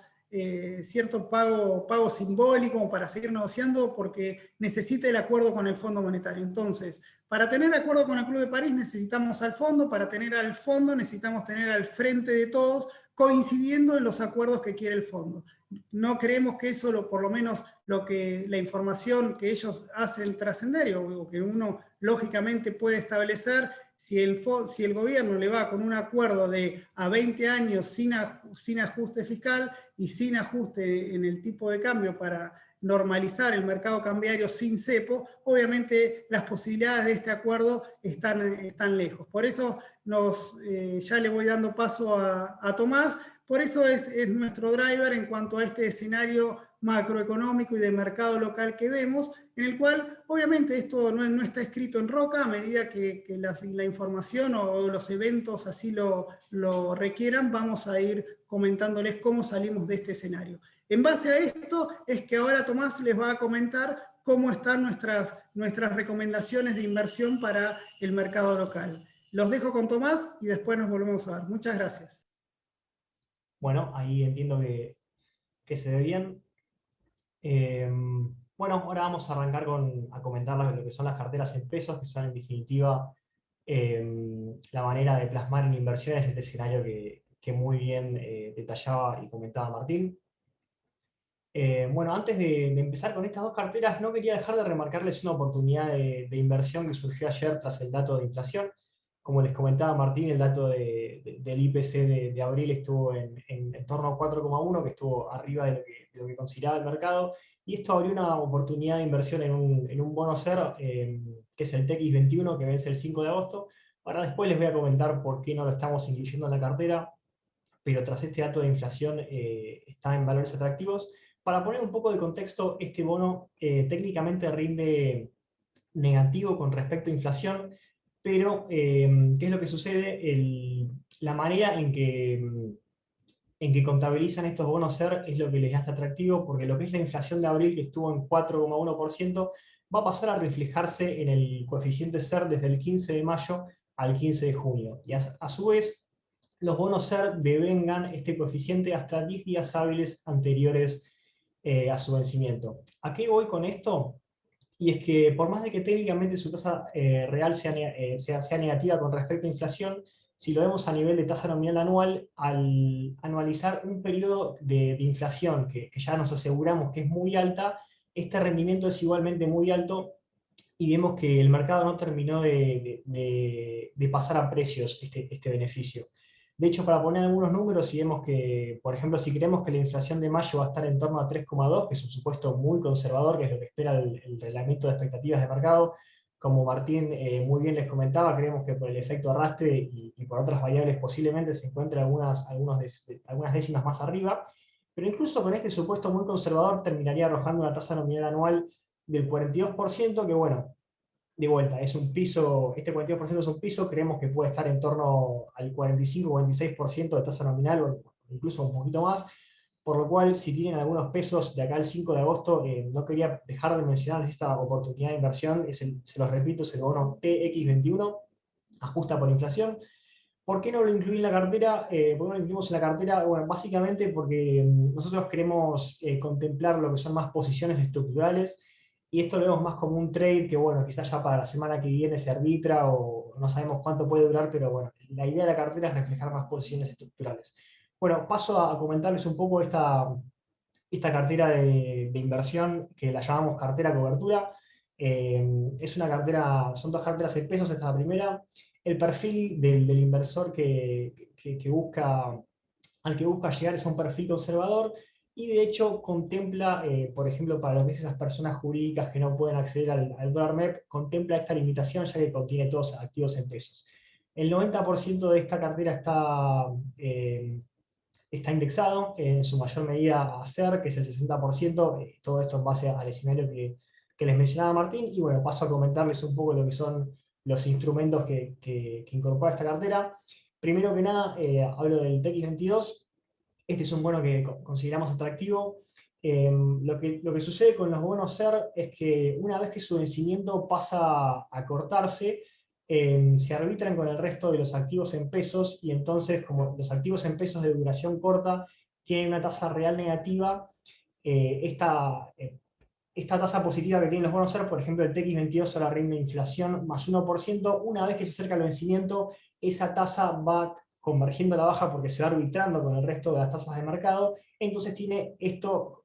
cierto pago simbólico para seguir negociando porque necesita el acuerdo con el Fondo Monetario. Entonces, para tener acuerdo con el Club de París necesitamos al fondo, para tener al fondo necesitamos tener al frente de todos coincidiendo en los acuerdos que quiere el fondo. No creemos que eso, por lo menos la información que ellos hacen trascender, o que uno lógicamente puede establecer, si el gobierno le va con un acuerdo de a 20 años sin ajuste fiscal y sin ajuste en el tipo de cambio para normalizar el mercado cambiario sin cepo, obviamente las posibilidades de este acuerdo están lejos. Por eso ya le voy dando paso a Tomás. Por eso es nuestro driver en cuanto a este escenario macroeconómico y de mercado local que vemos, en el cual obviamente esto no está escrito en roca, a medida que la información o los eventos así lo requieran, vamos a ir comentándoles cómo salimos de este escenario. En base a esto es que ahora Tomás les va a comentar cómo están nuestras recomendaciones de inversión para el mercado local. Los dejo con Tomás y después nos volvemos a ver. Muchas gracias. Bueno, ahí entiendo que se ve bien. Bueno, ahora vamos a arrancar a comentar lo que son las carteras en pesos, que son en definitiva la manera de plasmar en inversiones este escenario que muy bien detallaba y comentaba Martín. Bueno, antes de empezar con estas dos carteras, no quería dejar de remarcarles una oportunidad de inversión que surgió ayer tras el dato de inflación. Como les comentaba Martín, el dato del IPC de abril estuvo en torno a 4,1, que estuvo arriba de lo que consideraba el mercado, y esto abrió una oportunidad de inversión en un bono SER, que es el TX21, que vence el 5 de agosto. Ahora después les voy a comentar por qué no lo estamos incluyendo en la cartera, pero tras este dato de inflación está en valores atractivos. Para poner un poco de contexto, este bono técnicamente rinde negativo con respecto a inflación, pero ¿qué es lo que sucede? La manera en que contabilizan estos bonos SER es lo que les hace atractivo, porque lo que es la inflación de abril, que estuvo en 4,1%, va a pasar a reflejarse en el coeficiente SER desde el 15 de mayo al 15 de junio. Y a su vez, los bonos SER devengan este coeficiente hasta 10 días hábiles anteriores a su vencimiento. ¿A qué voy con esto? Y es que por más de que técnicamente su tasa real sea negativa con respecto a inflación, si lo vemos a nivel de tasa nominal anual, al anualizar un periodo de inflación que ya nos aseguramos que es muy alta, este rendimiento es igualmente muy alto y vemos que el mercado no terminó de pasar a precios este beneficio. De hecho, para poner algunos números, si vemos que, por ejemplo, si creemos que la inflación de mayo va a estar en torno a 3,2, que es un supuesto muy conservador, que es lo que espera el reglamento de expectativas de mercado, como Martín muy bien les comentaba, creemos que por el efecto arrastre y por otras variables posiblemente se encuentren algunas décimas más arriba, pero incluso con este supuesto muy conservador terminaría arrojando una tasa nominal anual del 42%, que bueno, de vuelta, es un piso, este 42% es un piso, creemos que puede estar en torno al 45 o 46% de tasa nominal, o incluso un poquito más, por lo cual, si tienen algunos pesos de acá al 5 de agosto, no quería dejar de mencionarles esta oportunidad de inversión, se los repito, es el bono TX21, ajusta por inflación. ¿Por qué no lo incluí en la cartera? ¿Por qué no lo incluimos en la cartera? Bueno, básicamente porque nosotros queremos contemplar lo que son más posiciones estructurales, y esto lo vemos más como un trade que, bueno, quizás ya para la semana que viene se arbitra o no sabemos cuánto puede durar, pero bueno, la idea de la cartera es reflejar más posiciones estructurales. Bueno, paso a comentarles un poco esta cartera de inversión que la llamamos cartera cobertura. Es una cartera, son dos carteras en pesos, esta es la primera. El perfil del inversor que busca, al que busca llegar es un perfil conservador, y de hecho contempla, por ejemplo, para lo que es esas personas jurídicas que no pueden acceder al dólar MEP, contempla esta limitación ya que contiene todos activos en pesos. El 90% de esta cartera está indexado, en su mayor medida a CER, que es el 60%, todo esto en base al escenario que les mencionaba Martín, y bueno, paso a comentarles un poco lo que son los instrumentos que incorpora esta cartera. Primero que nada, hablo del TX22. Este es un bono que consideramos atractivo. Lo que sucede con los bonos SER es que una vez que su vencimiento pasa a cortarse, se arbitran con el resto de los activos en pesos, y entonces, como los activos en pesos de duración corta tienen una tasa real negativa, eh, esta, eh, esta tasa positiva que tienen los bonos SER, por ejemplo, el TX22 ahora rinde inflación más 1%, una vez que se acerca el vencimiento, esa tasa va convergiendo a la baja porque se va arbitrando con el resto de las tasas de mercado, entonces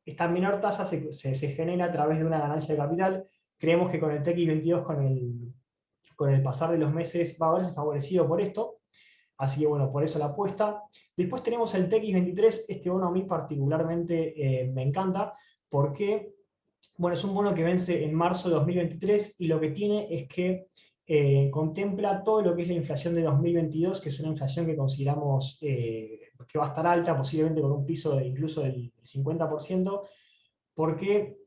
esta menor tasa se genera a través de una ganancia de capital. Creemos que con el TX22, con el pasar de los meses, va a verse favorecido por esto, así que bueno, por eso la apuesta. Después tenemos el TX23, este bono a mí particularmente me encanta, porque bueno, es un bono que vence en marzo de 2023, y lo que tiene es que contempla todo lo que es la inflación de 2022, que es una inflación que consideramos que va a estar alta, posiblemente con un piso incluso del 50%. ¿Por qué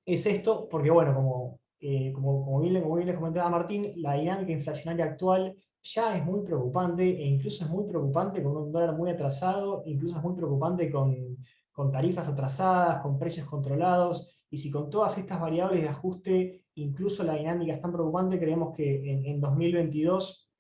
es esto? Porque, bueno, como bien les comentaba Martín, la dinámica inflacionaria actual ya es muy preocupante, e incluso es muy preocupante con un dólar muy atrasado, incluso es muy preocupante con tarifas atrasadas, con precios controlados, y si con todas estas variables de ajuste incluso la dinámica es tan preocupante, creemos que en 2022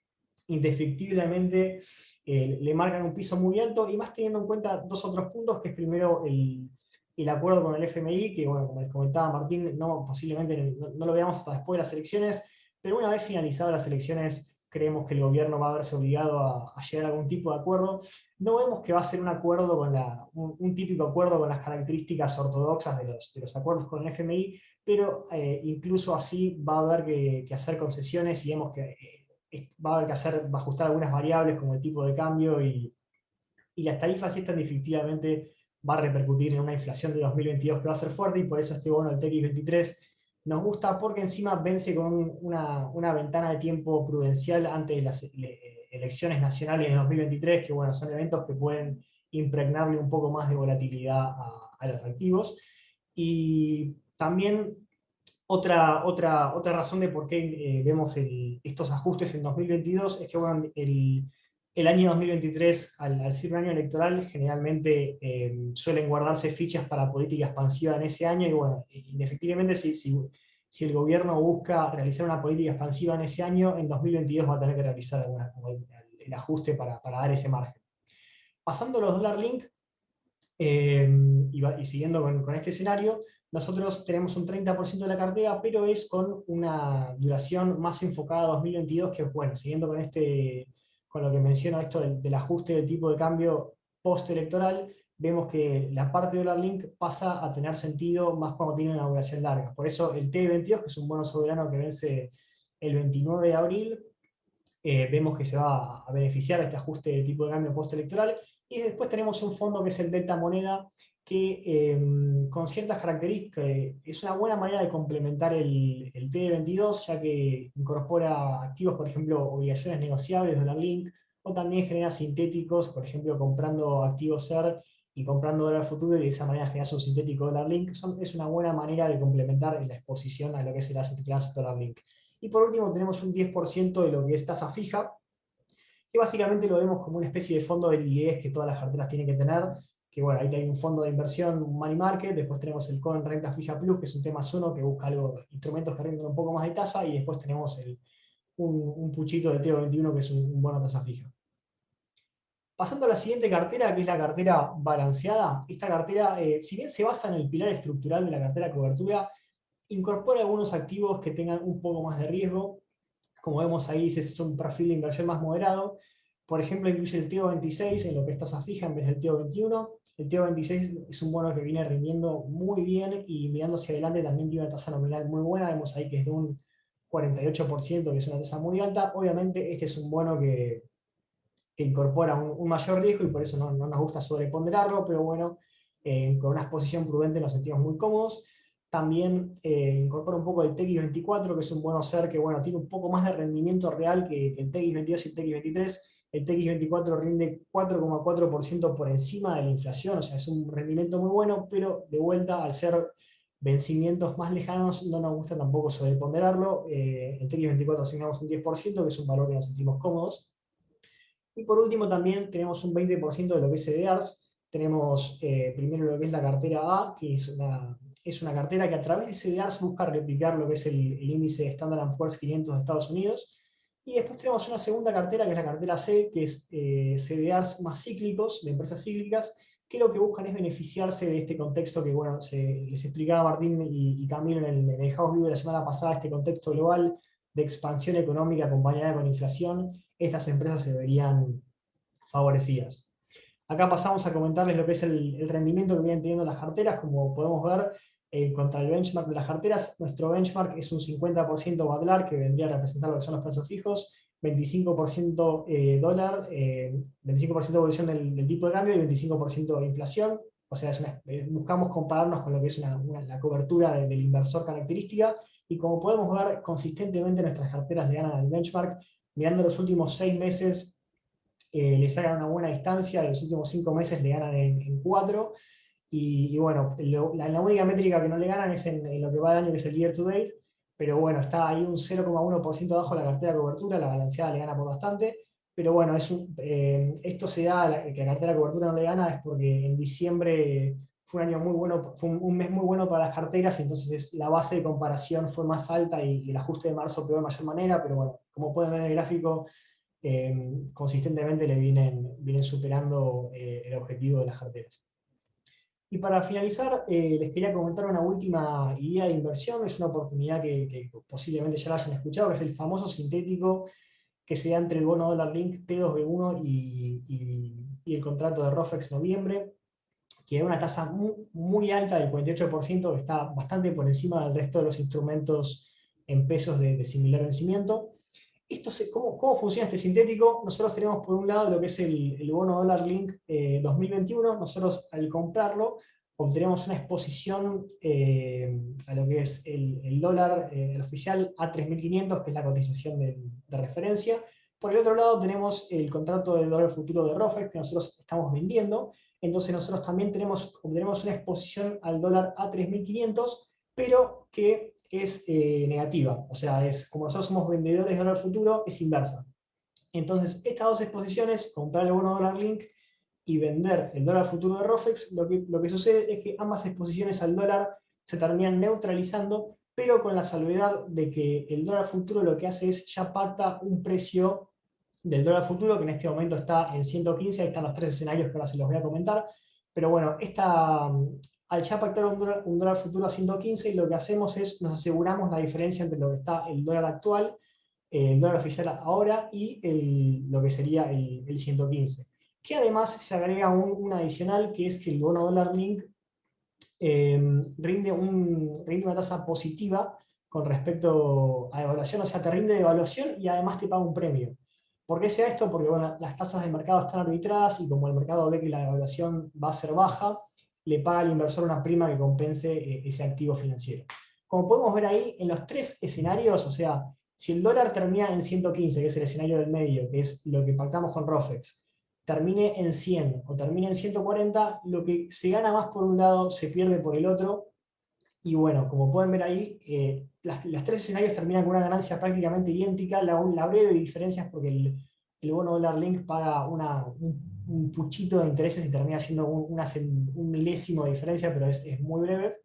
indefectiblemente le marcan un piso muy alto, y más teniendo en cuenta dos otros puntos, que es primero el acuerdo con el FMI, que bueno, como les comentaba Martín, posiblemente no lo veamos hasta después de las elecciones, pero una vez finalizadas las elecciones creemos que el gobierno va a verse obligado a llegar a algún tipo de acuerdo. No vemos que va a ser un acuerdo un típico acuerdo con las características ortodoxas de los acuerdos con el FMI, pero incluso así va a haber que hacer concesiones, y vemos que va a haber que ajustar algunas variables como el tipo de cambio, y las tarifas, y esta definitivamente va a repercutir en una inflación de 2022 que va a ser fuerte, y por eso este bono del TX23 nos gusta, porque encima vence con una ventana de tiempo prudencial antes de las elecciones nacionales de 2023, que bueno, son eventos que pueden impregnarle un poco más de volatilidad a los activos. Y también otra razón de por qué vemos estos ajustes en 2022 es que bueno, el año 2023, al ser un año electoral, generalmente suelen guardarse fichas para política expansiva en ese año, y bueno, indefectiblemente si el gobierno busca realizar una política expansiva en ese año, en 2022 va a tener que realizar el ajuste para dar ese margen. Pasando a los dólar link, y siguiendo con este escenario, nosotros tenemos un 30% de la cartera, pero es con una duración más enfocada a 2022, que bueno, siguiendo con lo que menciono, esto del ajuste del tipo de cambio postelectoral, vemos que la parte de dólar link pasa a tener sentido más cuando tiene una duración larga. Por eso el T22, que es un bono soberano que vence el 29 de abril, vemos que se va a beneficiar de este ajuste de tipo de cambio postelectoral. Y después tenemos un fondo que es el Delta Moneda, que con ciertas características es una buena manera de complementar el TD22, ya que incorpora activos, por ejemplo, obligaciones negociables, dólar link, o también genera sintéticos, por ejemplo, comprando activos SER y comprando dólar futuro, y de esa manera generas un sintético dólar link. Es una buena manera de complementar la exposición a lo que es el asset class dólar link. Y por último tenemos un 10% de lo que es tasa fija, que básicamente lo vemos como una especie de fondo de liquidez que todas las carteras tienen que tener, que bueno, ahí hay un fondo de inversión, un money market, después tenemos el Cohen Renta Fija Plus, que es un tema uno que busca algo, instrumentos que rinden un poco más de tasa, y después tenemos un puchito de TO21 que es un bono tasa fija. Pasando a la siguiente cartera, que es la cartera balanceada, esta cartera, si bien se basa en el pilar estructural de la cartera de cobertura, incorpora algunos activos que tengan un poco más de riesgo. Como vemos ahí, es un perfil de inversión más moderado. Por ejemplo, incluye el TO26 en lo que es tasa fija en vez del TO21. El TO26 es un bono que viene rindiendo muy bien y mirando hacia adelante también tiene una tasa nominal muy buena. Vemos ahí que es de un 48%, que es una tasa muy alta. Obviamente este es un bono que incorpora un mayor riesgo y por eso no nos gusta sobreponderarlo, pero bueno, con una exposición prudente nos sentimos muy cómodos. También incorpora un poco el TX24, que es un bono SER que bueno, tiene un poco más de rendimiento real que el TX22 y el TX23. El TX24 rinde 4,4% por encima de la inflación, o sea, es un rendimiento muy bueno, pero de vuelta, al ser vencimientos más lejanos, no nos gusta tampoco sobreponderarlo. El TX24 asignamos un 10%, que es un valor que nos sentimos cómodos. Y por último también tenemos un 20% de lo que es CDRs. Tenemos primero lo que es la cartera A, que es una cartera que a través de CDRs busca replicar lo que es el índice de Standard & Poor's 500 de Estados Unidos. Y después tenemos una segunda cartera, que es la cartera C, que es CDRs más cíclicos, de empresas cíclicas, que lo que buscan es beneficiarse de este contexto que, bueno, les explicaba Martín y Camilo en el House View de la semana pasada, este contexto global de expansión económica acompañada con inflación. Estas empresas se verían favorecidas. Acá pasamos a comentarles lo que es el rendimiento que vienen teniendo las carteras. Como podemos ver, contra el benchmark de las carteras, nuestro benchmark es un 50% Badlar, que vendría a representar lo que son los plazos fijos, 25% dólar, 25% evolución del tipo de cambio y 25% de inflación. O sea, buscamos compararnos con lo que es la cobertura del inversor característica, y como podemos ver, consistentemente nuestras carteras le ganan al benchmark. Mirando los últimos 6 meses, le sacan una buena distancia, los últimos 5 meses le ganan en 4, y bueno, la única métrica que no le ganan es en lo que va del año, que es el year to date, pero bueno, está ahí un 0,1% abajo la cartera de cobertura, la balanceada le gana por bastante, pero bueno, esto se da, que la cartera de cobertura no le gana, es porque en diciembre fue un año muy bueno, fue un mes muy bueno para las carteras, entonces la base de comparación fue más alta y el ajuste de marzo pegó de mayor manera, pero bueno, como pueden ver en el gráfico, consistentemente vienen superando el objetivo de las carteras. Y para finalizar, les quería comentar una última idea de inversión. Es una oportunidad que posiblemente ya la hayan escuchado, que es el famoso sintético que se da entre el bono dólar link T2B1 y el contrato de ROFEX noviembre, que da una tasa muy alta del 48%, que está bastante por encima del resto de los instrumentos en pesos de similar vencimiento. ¿Cómo funciona este sintético? Nosotros tenemos por un lado lo que es el bono dólar link 2021. Nosotros, al comprarlo, obtenemos una exposición a lo que es el dólar el oficial A3500, que es la cotización de referencia. Por el otro lado tenemos el contrato del dólar futuro de ROFEX que nosotros estamos vendiendo. Entonces nosotros también obtenemos una exposición al dólar A3500, pero que es negativa. O sea, como nosotros somos vendedores de dólar futuro, es inversa. Entonces, estas dos exposiciones, comprar el bono dólar link y vender el dólar futuro de ROFEX, lo que sucede es que ambas exposiciones al dólar se terminan neutralizando, pero con la salvedad de que el dólar futuro lo que hace es ya pacta un precio del dólar futuro, que en este momento está en 115. Ahí están los 3 escenarios que ahora se los voy a comentar. Pero bueno, al ya pactar un dólar futuro a 115, y lo que hacemos es nos aseguramos la diferencia entre lo que está el dólar actual, el dólar oficial ahora, y lo que sería el 115. Que además se agrega un adicional, que es que el bono dólar link rinde una tasa positiva con respecto a evaluación, o sea, te rinde de evaluación y además te paga un premio. ¿Por qué sea esto? Porque bueno, las tasas de mercado están arbitradas y como el mercado ve que la evaluación va a ser baja, le paga al inversor una prima que compense ese activo financiero. Como podemos ver ahí, en los tres escenarios, o sea, si el dólar termina en 115, que es el escenario del medio, que es lo que pactamos con Rofex, termine en 100 o termine en 140, lo que se gana más por un lado se pierde por el otro. Y bueno, como pueden ver ahí, las tres escenarios terminan con una ganancia prácticamente idéntica. La breve diferencia es porque el bono dólar link paga un puchito de intereses y termina siendo un milésimo de diferencia, pero es muy breve.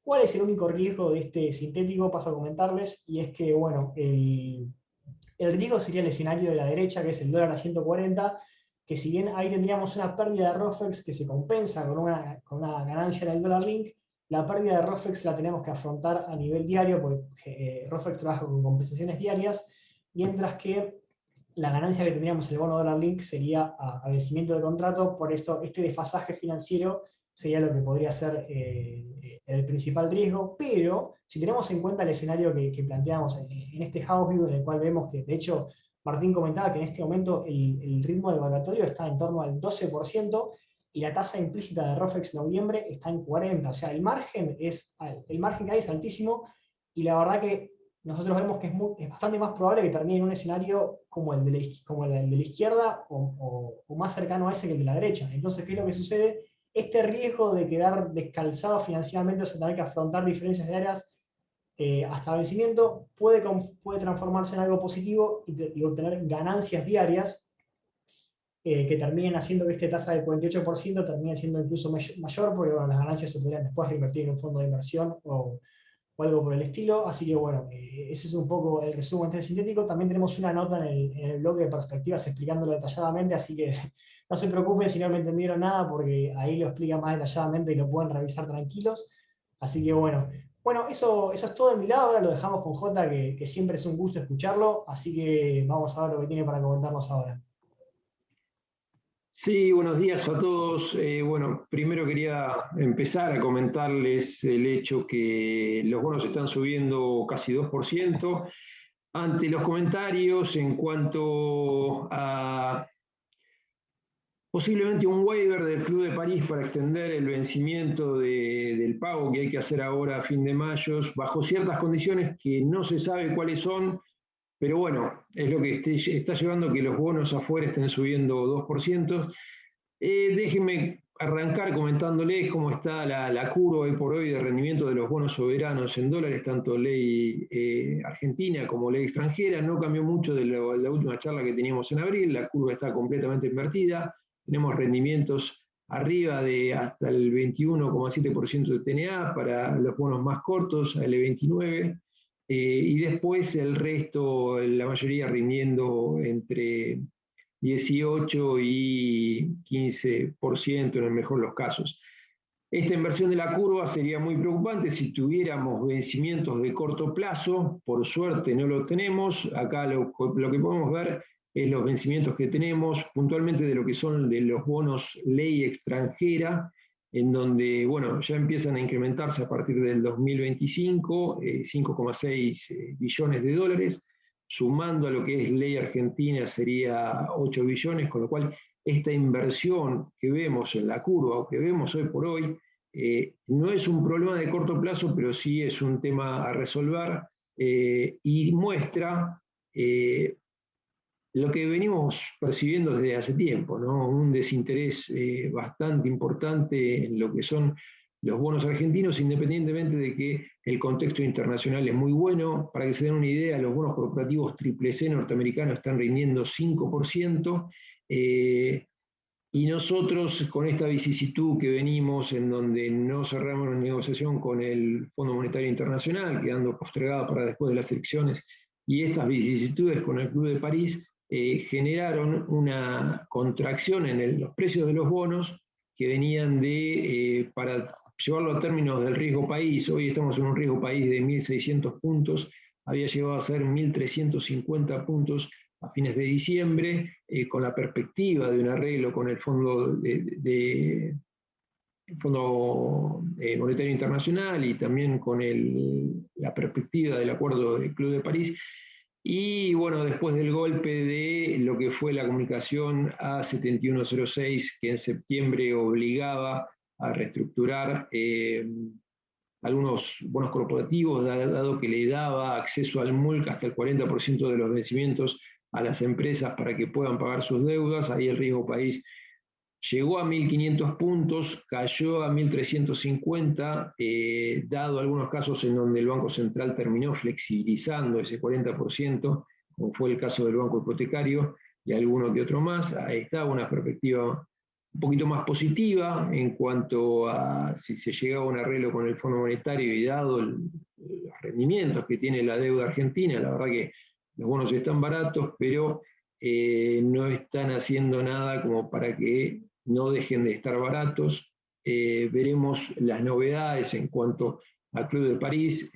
¿Cuál es el único riesgo de este sintético? Paso a comentarles, y es que, bueno, el riesgo sería el escenario de la derecha, que es el dólar a 140, que si bien ahí tendríamos una pérdida de Rofex que se compensa con una ganancia en el dólar link, la pérdida de Rofex la tenemos que afrontar a nivel diario, porque Rofex trabaja con compensaciones diarias, mientras que la ganancia que tendríamos en el bono dólar link sería a vencimiento de contrato. Por esto, este desfasaje financiero sería lo que podría ser el principal riesgo, pero si tenemos en cuenta el escenario que planteamos en este house view, en el cual vemos que, de hecho, Martín comentaba que en este momento el ritmo de evaluatorio está en torno al 12% y la tasa implícita de Rofex noviembre está en 40%. O sea, el margen que hay es altísimo, y la verdad que nosotros vemos que es bastante más probable que termine en un escenario como el de la izquierda o más cercano a ese que el de la derecha. Entonces, ¿qué es lo que sucede? Este riesgo de quedar descalzado financieramente, o sea, tener que afrontar diferencias diarias hasta vencimiento, puede transformarse en algo positivo y obtener ganancias diarias que terminen haciendo que esta tasa del 48% termine siendo incluso mayor, porque bueno, las ganancias se podrían después reinvertir en un fondo de inversión o algo por el estilo. Así que bueno, ese es un poco el resumen del sintético. También tenemos una nota en el blog de perspectivas explicándolo detalladamente, así que no se preocupen si no me entendieron nada, porque ahí lo explica más detalladamente y lo pueden revisar tranquilos. Así que bueno, eso es todo de mi lado. Ahora lo dejamos con Jota, que siempre es un gusto escucharlo, así que vamos a ver lo que tiene para comentarnos ahora. Sí, buenos días a todos. Bueno, primero quería empezar a comentarles el hecho que los bonos están subiendo casi 2%. Ante los comentarios en cuanto a posiblemente un waiver del Club de París para extender el vencimiento del pago que hay que hacer ahora a fin de mayo, bajo ciertas condiciones que no se sabe cuáles son, pero bueno, es lo que está llevando a que los bonos afuera estén subiendo 2%. Déjenme arrancar comentándoles cómo está la curva hoy por hoy de rendimiento de los bonos soberanos en dólares, tanto ley argentina como ley extranjera. No cambió mucho de la última charla que teníamos en abril, la curva está completamente invertida, tenemos rendimientos arriba de hasta el 21,7% de TNA para los bonos más cortos, L29, y después el resto, la mayoría rindiendo entre 18 y 15% en el mejor de los casos. Esta inversión de la curva sería muy preocupante si tuviéramos vencimientos de corto plazo. Por suerte no lo tenemos. Acá lo que podemos ver es los vencimientos que tenemos, puntualmente de lo que son de los bonos ley extranjera, en donde, bueno, ya empiezan a incrementarse a partir del 2025, 5,6 billones de dólares. Sumando a lo que es ley argentina sería 8 billones, con lo cual esta inversión que vemos en la curva o que vemos hoy por hoy no es un problema de corto plazo, pero sí es un tema a resolver y muestra lo que venimos percibiendo desde hace tiempo, ¿no? Un desinterés bastante importante en lo que son los bonos argentinos, independientemente de que el contexto internacional es muy bueno. Para que se den una idea, los bonos corporativos triple C norteamericanos están rindiendo 5%, y nosotros con esta vicisitud que venimos, en donde no cerramos la negociación con el Fondo Monetario Internacional, quedando postergada para después de las elecciones, y estas vicisitudes con el Club de París, generaron una contracción en los precios de los bonos que venían para llevarlo a términos del riesgo país. Hoy estamos en un riesgo país de 1.600 puntos, había llegado a ser 1.350 puntos a fines de diciembre, con la perspectiva de un arreglo con el Fondo Monetario Internacional y también con la perspectiva del Acuerdo del Club de París. Y bueno, después del golpe de lo que fue la comunicación A7106, que en septiembre obligaba a reestructurar algunos bonos corporativos, dado que le daba acceso al MULC hasta el 40% de los vencimientos a las empresas para que puedan pagar sus deudas, ahí el riesgo país llegó a 1.500 puntos, cayó a 1.350, dado algunos casos en donde el Banco Central terminó flexibilizando ese 40%, como fue el caso del Banco Hipotecario y alguno que otro más. Ahí está una perspectiva un poquito más positiva en cuanto a si se llegaba a un arreglo con el Fondo Monetario y dado los rendimientos que tiene la deuda argentina, la verdad que los bonos están baratos, pero no están haciendo nada como para que no dejen de estar baratos. Veremos las novedades en cuanto al Club de París.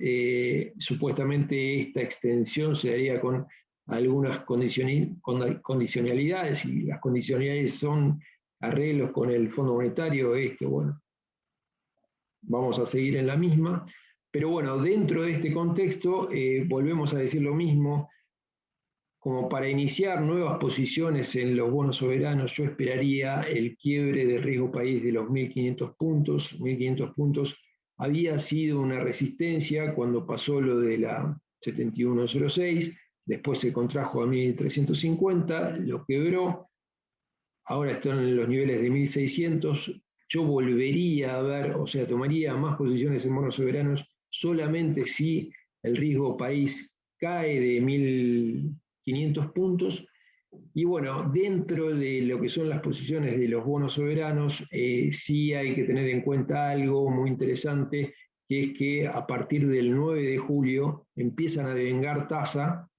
Supuestamente esta extensión se daría con algunas condicionalidades, y las condicionalidades son arreglos con el Fondo Monetario. Bueno, vamos a seguir en la misma. Pero bueno, dentro de este contexto, volvemos a decir lo mismo. Como para iniciar nuevas posiciones en los bonos soberanos, yo esperaría el quiebre de riesgo país de los 1.500 puntos. 1.500 puntos había sido una resistencia cuando pasó lo de la 7106, después se contrajo a 1.350, lo quebró, ahora están en los niveles de 1.600. Yo volvería a ver, o sea, tomaría más posiciones en bonos soberanos solamente si el riesgo país cae de 1.500 puntos. Y bueno, dentro de lo que son las posiciones de los bonos soberanos, sí hay que tener en cuenta algo muy interesante, que es que a partir del 9 de julio empiezan a devengar tasa,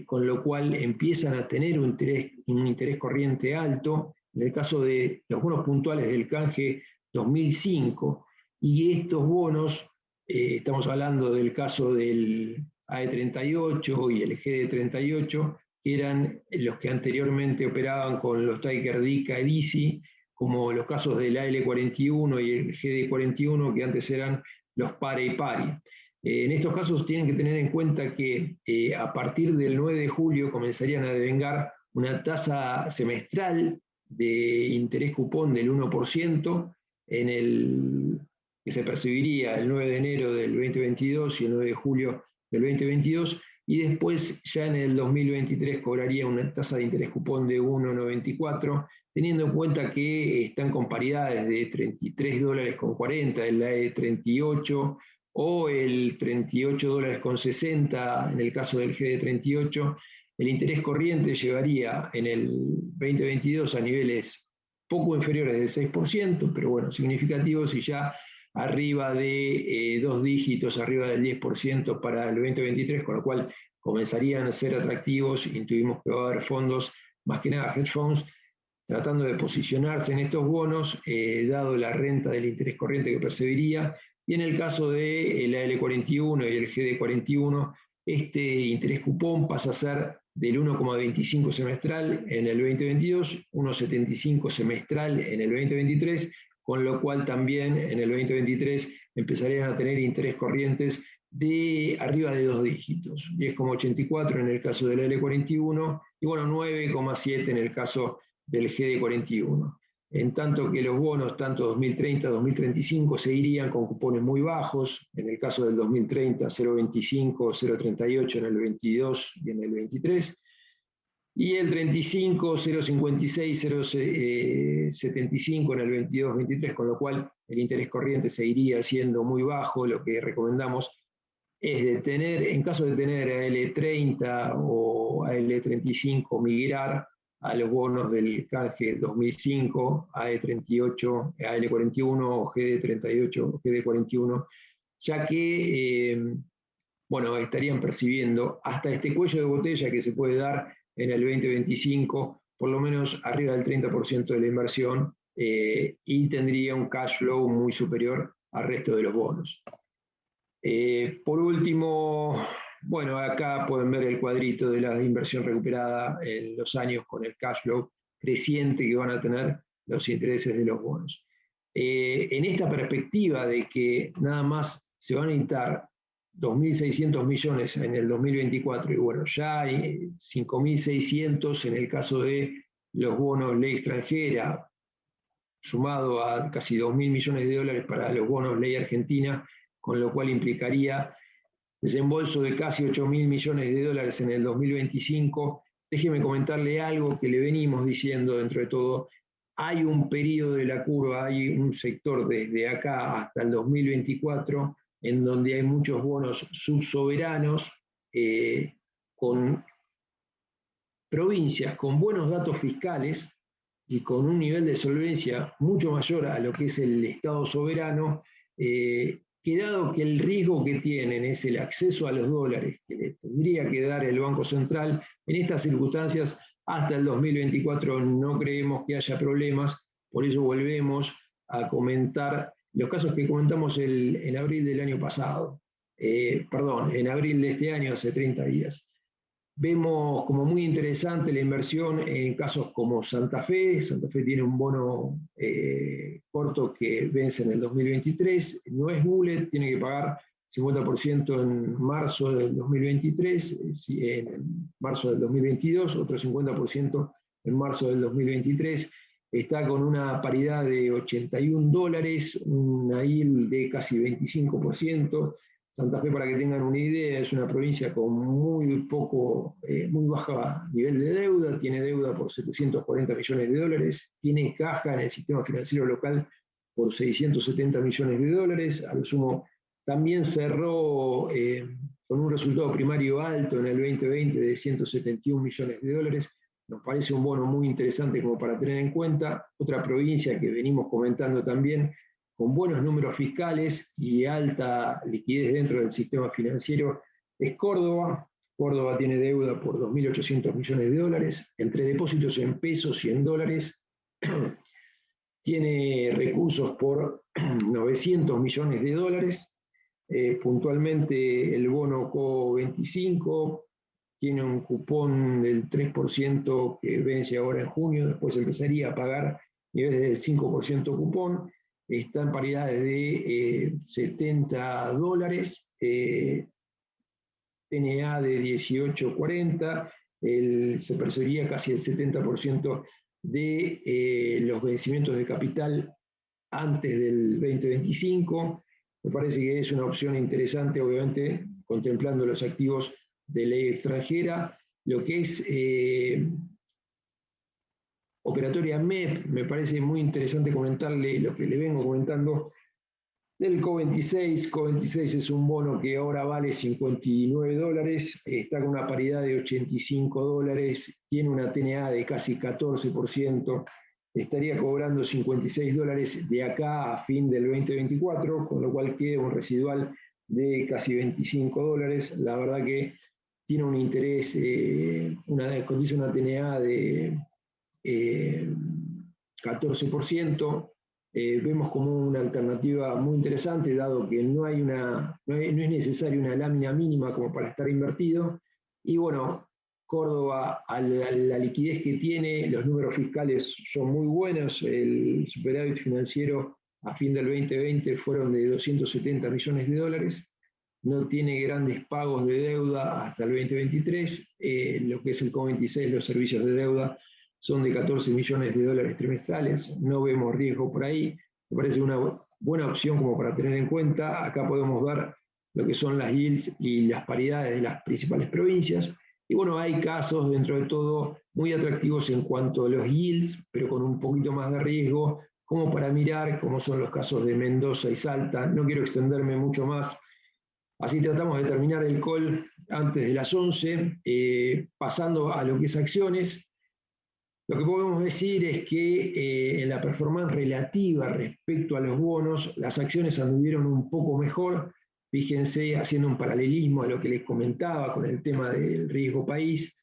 con lo cual empiezan a tener un interés corriente alto, en el caso de los bonos puntuales del canje 2005, y estos bonos, estamos hablando del caso del AE38 y el GD38, que eran los que anteriormente operaban con los Tiger Dica y Dizzy, como los casos del AL41 y el GD41, que antes eran los pare y pari. En estos casos tienen que tener en cuenta que a partir del 9 de julio comenzarían a devengar una tasa semestral de interés cupón del 1%, que se percibiría el 9 de enero del 2022 y el 9 de julio del 2022, y después ya en el 2023 cobraría una tasa de interés cupón de 1,94, teniendo en cuenta que están con paridades de $33.40 el AE38 o el $38.60 en el caso del GD38. El interés corriente llegaría en el 2022 a niveles poco inferiores del 6%, pero bueno, significativos, y ya arriba de 2 dígitos, arriba del 10% para el 2023, con lo cual comenzarían a ser atractivos. Intuimos que va a haber fondos, más que nada hedge funds, tratando de posicionarse en estos bonos, dado la renta del interés corriente que percibiría. Y en el caso del AL41 y el GD41, este interés cupón pasa a ser del 1,25 semestral en el 2022, 1,75 semestral en el 2023, con lo cual también en el 2023 empezarían a tener interés corrientes de arriba de 2 dígitos, 10,84 en el caso del L41 y bueno, 9,7 en el caso del GD41. En tanto que los bonos, tanto 2030, 2035, seguirían con cupones muy bajos, en el caso del 2030, 0,25, 0,38 en el 22 y en el 23, y el 35, 0,56, 0,75 en el 22-23, con lo cual el interés corriente seguiría siendo muy bajo. Lo que recomendamos es de tener, en caso de tener AL30 o AL35, migrar a los bonos del canje 2005, AE38, AL41 o GD38 o GD41, ya que bueno, estarían percibiendo hasta este cuello de botella que se puede dar en el 2025, por lo menos arriba del 30% de la inversión, y tendría un cash flow muy superior al resto de los bonos. Por último, bueno, acá pueden ver el cuadrito de la inversión recuperada en los años con el cash flow creciente que van a tener los intereses de los bonos. En esta perspectiva de que nada más se van a necesitar 2.600 millones en el 2024, y bueno, ya hay 5.600 en el caso de los bonos ley extranjera, sumado a casi 2.000 millones de dólares para los bonos ley argentina, con lo cual implicaría desembolso de casi 8.000 millones de dólares en el 2025. Déjeme comentarle algo que le venimos diciendo dentro de todo. Hay un periodo de la curva, hay un sector desde acá hasta el 2024 en donde hay muchos bonos subsoberanos con provincias con buenos datos fiscales y con un nivel de solvencia mucho mayor a lo que es el Estado soberano, que dado que el riesgo que tienen es el acceso a los dólares que le tendría que dar el Banco Central, en estas circunstancias hasta el 2024 no creemos que haya problemas, por eso volvemos a comentar los casos que comentamos en abril del año pasado, en abril de este año, hace 30 días. Vemos como muy interesante la inversión en casos como Santa Fe. Santa Fe tiene un bono corto que vence en el 2023. No es bullet, tiene que pagar 50% en marzo del 2023, en marzo del 2022, otro 50% en marzo del 2023. Está con una paridad de 81 dólares, una yield de casi 25%. Santa Fe, para que tengan una idea, es una provincia con muy bajo nivel de deuda, tiene deuda por 740 millones de dólares, tiene caja en el sistema financiero local por 670 millones de dólares, a lo sumo también cerró con un resultado primario alto en el 2020 de 171 millones de dólares. Nos parece un bono muy interesante como para tener en cuenta. Otra provincia que venimos comentando también, con buenos números fiscales y alta liquidez dentro del sistema financiero, es Córdoba. Córdoba tiene deuda por 2.800 millones de dólares, entre depósitos en pesos y en dólares. Tiene recursos por 900 millones de dólares. Puntualmente el bono CO25 tiene un cupón del 3% que vence ahora en junio, después empezaría a pagar niveles del 5% cupón. Está en paridades de 70 dólares, TNA de 18.40, se percibiría casi el 70% de los vencimientos de capital antes del 2025. Me parece que es una opción interesante, obviamente, contemplando los activos de ley extranjera. Lo que es operatoria MEP, me parece muy interesante comentarle lo que le vengo comentando del CO26. CO26 es un bono que ahora vale 59 dólares, está con una paridad de 85 dólares, tiene una TNA de casi 14%, estaría cobrando 56 dólares de acá a fin del 2024, con lo cual queda un residual de casi 25 dólares. La verdad que tiene un interés, condice una TNA de 14%. Vemos como una alternativa muy interesante, dado que no es necesaria una lámina mínima como para estar invertido. Y bueno, Córdoba, a la liquidez que tiene, los números fiscales son muy buenos. El superávit financiero a fin del 2020 fueron de 270 millones de dólares. No tiene grandes pagos de deuda hasta el 2023. Lo que es el CO26, los servicios de deuda, son de 14 millones de dólares trimestrales. No vemos riesgo por ahí. Me parece una buena opción como para tener en cuenta. Acá podemos ver lo que son las yields y las paridades de las principales provincias. Y bueno, hay casos dentro de todo muy atractivos en cuanto a los yields, pero con un poquito más de riesgo, como para mirar, como son los casos de Mendoza y Salta. No quiero extenderme mucho más. Así tratamos de terminar el call antes de las 11, pasando a lo que es acciones. Lo que podemos decir es que en la performance relativa respecto a los bonos, las acciones anduvieron un poco mejor. Fíjense, haciendo un paralelismo a lo que les comentaba con el tema del riesgo país,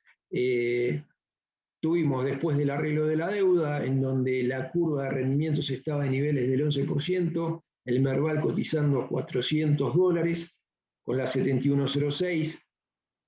tuvimos después del arreglo de la deuda, en donde la curva de rendimientos estaba en niveles del 11%, el Merval cotizando a 400 dólares con la 7106,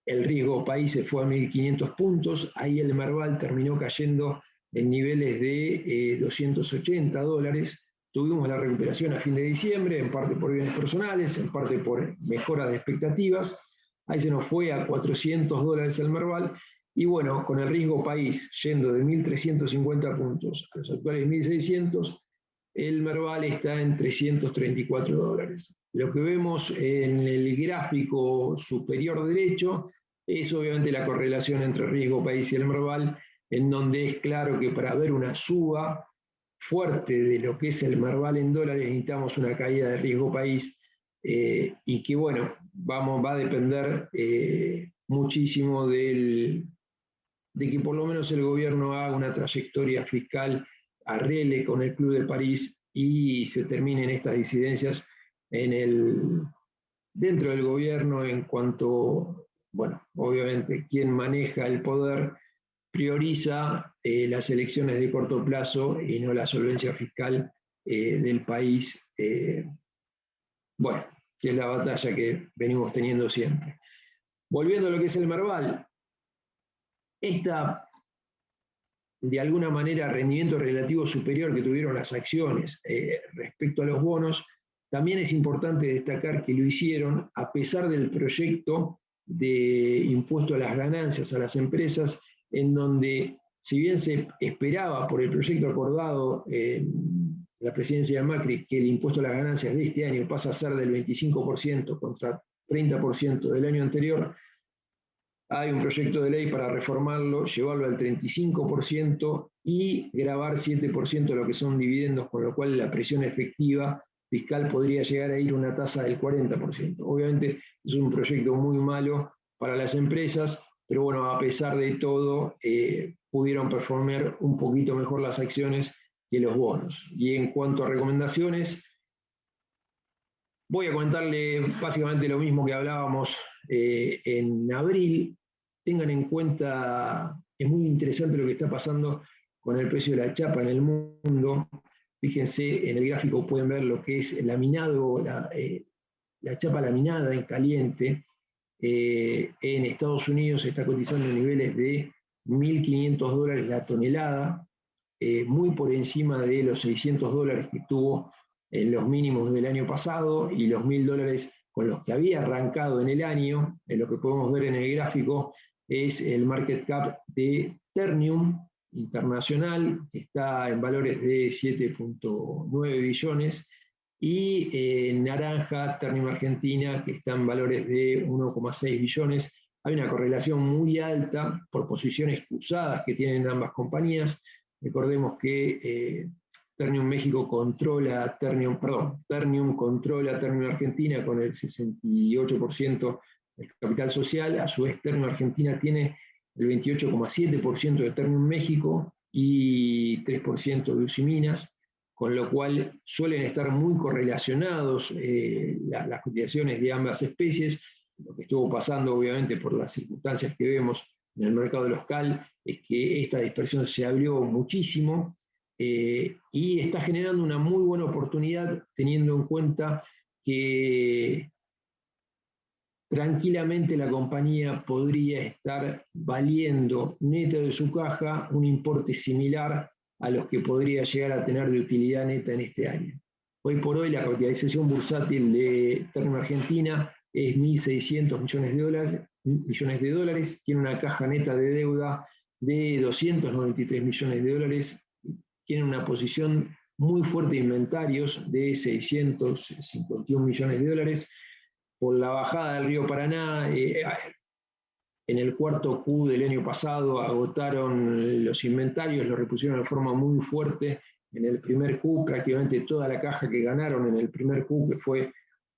el riesgo país se fue a 1.500 puntos, ahí el Merval terminó cayendo en niveles de 280 dólares, tuvimos la recuperación a fin de diciembre, en parte por bienes personales, en parte por mejoras de expectativas. Ahí se nos fue a $400 el Merval. Y bueno, con el riesgo país yendo de 1.350 puntos a los actuales 1.600, el Merval está en $334. Lo que vemos en el gráfico superior derecho es obviamente la correlación entre riesgo país y el Merval, en donde es claro que para ver una suba fuerte de lo que es el Merval en dólares necesitamos una caída de riesgo país, y que bueno, va a depender muchísimo de que por lo menos el gobierno haga una trayectoria fiscal, arregle con el Club de París y se terminen estas disidencias dentro del gobierno en cuanto, bueno, obviamente quien maneja el poder prioriza las elecciones de corto plazo y no la solvencia fiscal del país, bueno, que es la batalla que venimos teniendo siempre. Volviendo a lo que es el Merval, esta, de alguna manera, rendimiento relativo superior que tuvieron las acciones respecto a los bonos, también es importante destacar que lo hicieron a pesar del proyecto de impuesto a las ganancias a las empresas, en donde, si bien se esperaba por el proyecto acordado en la presidencia de Macri que el impuesto a las ganancias de este año pasa a ser del 25% contra 30% del año anterior, hay un proyecto de ley para reformarlo, llevarlo al 35% y gravar 7% de lo que son dividendos, con lo cual la presión efectiva fiscal podría llegar a ir a una tasa del 40%. Obviamente es un proyecto muy malo para las empresas, pero bueno, a pesar de todo, pudieron performar un poquito mejor las acciones que los bonos. Y en cuanto a recomendaciones, voy a comentarle básicamente lo mismo que hablábamos en abril. Tengan en cuenta, es muy interesante lo que está pasando con el precio de la chapa en el mundo. Fíjense, en el gráfico pueden ver lo que es el laminado, la chapa laminada en caliente. En Estados Unidos se está cotizando en niveles de $1.500 la tonelada, muy por encima de los $600 que tuvo en los mínimos del año pasado y los $1.000 con los que había arrancado en el año. Lo que podemos ver en el gráfico es el market cap de Ternium internacional, que está en valores de 7.9 billones, y en naranja Ternium Argentina, que está en valores de 1,6 billones. Hay una correlación muy alta por posiciones cruzadas que tienen ambas compañías. Recordemos que Ternium México controla Ternium controla Ternium Argentina con el 68% del capital social. A su vez, Ternium Argentina tiene el 28,7% de Ternium México y 3% de Usiminas, con lo cual suelen estar muy correlacionados las cotizaciones de ambas especies. Lo que estuvo pasando, obviamente, por las circunstancias que vemos en el mercado local, es que esta dispersión se abrió muchísimo, y está generando una muy buena oportunidad, teniendo en cuenta que tranquilamente la compañía podría estar valiendo neto de su caja un importe similar a los que podría llegar a tener de utilidad neta en este año. Hoy por hoy la capitalización bursátil de Ternium Argentina es 1.600 millones de dólares, tiene una caja neta de deuda de 293 millones de dólares, tiene una posición muy fuerte de inventarios de 651 millones de dólares. Por la bajada del río Paraná, en el cuarto Q del año pasado agotaron los inventarios, los repusieron de forma muy fuerte. En el primer Q, prácticamente toda la caja que ganaron en el primer Q, que fue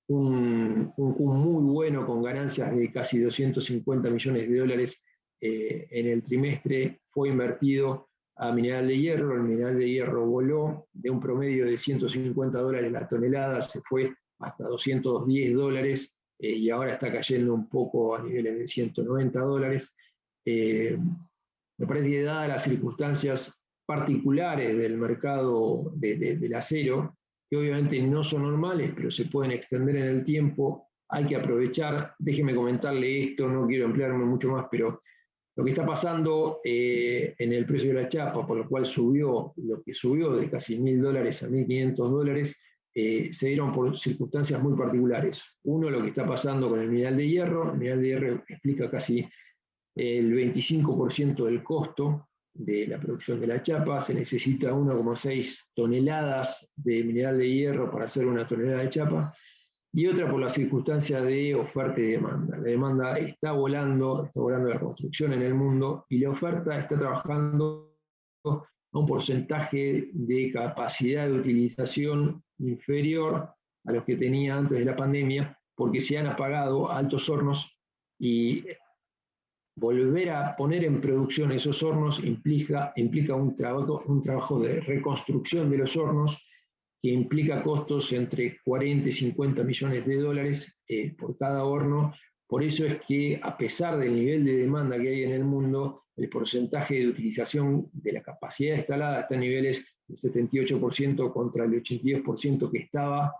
un Q muy bueno, con ganancias de casi 250 millones de dólares en el trimestre, fue invertido a mineral de hierro. El mineral de hierro voló de un promedio de $150 la tonelada, se fue hasta $210, y ahora está cayendo un poco a niveles de $190. Me parece que, dadas las circunstancias particulares del mercado del acero, que obviamente no son normales, pero se pueden extender en el tiempo, hay que aprovechar. Déjeme comentarle esto, no quiero emplearme mucho más, pero Lo que está pasando en el precio de la chapa, por lo cual subió, lo que subió de casi $1.000 a $1.500, se dieron por circunstancias muy particulares. Uno, lo que está pasando con el mineral de hierro. El mineral de hierro explica casi el 25% del costo de la producción de la chapa. Se necesita 1,6 toneladas de mineral de hierro para hacer una tonelada de chapa. Y otra por la circunstancia de oferta y demanda. La demanda está volando la construcción en el mundo, y la oferta está trabajando a un porcentaje de capacidad de utilización inferior a los que tenía antes de la pandemia, porque se han apagado altos hornos, y volver a poner en producción esos hornos implica un trabajo de reconstrucción de los hornos, que implica costos entre 40 y 50 millones de dólares por cada horno. Por eso es que, a pesar del nivel de demanda que hay en el mundo, el porcentaje de utilización de la capacidad instalada está en niveles del 78% contra el 82% que estaba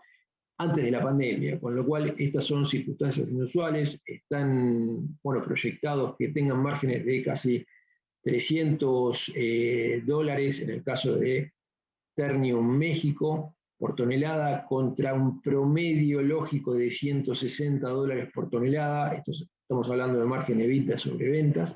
antes de la pandemia, con lo cual estas son circunstancias inusuales. Están proyectados que tengan márgenes de casi $300 en el caso de Ternium México por tonelada, contra un promedio lógico de $160 por tonelada. Estamos hablando de margen EBITDA sobre ventas,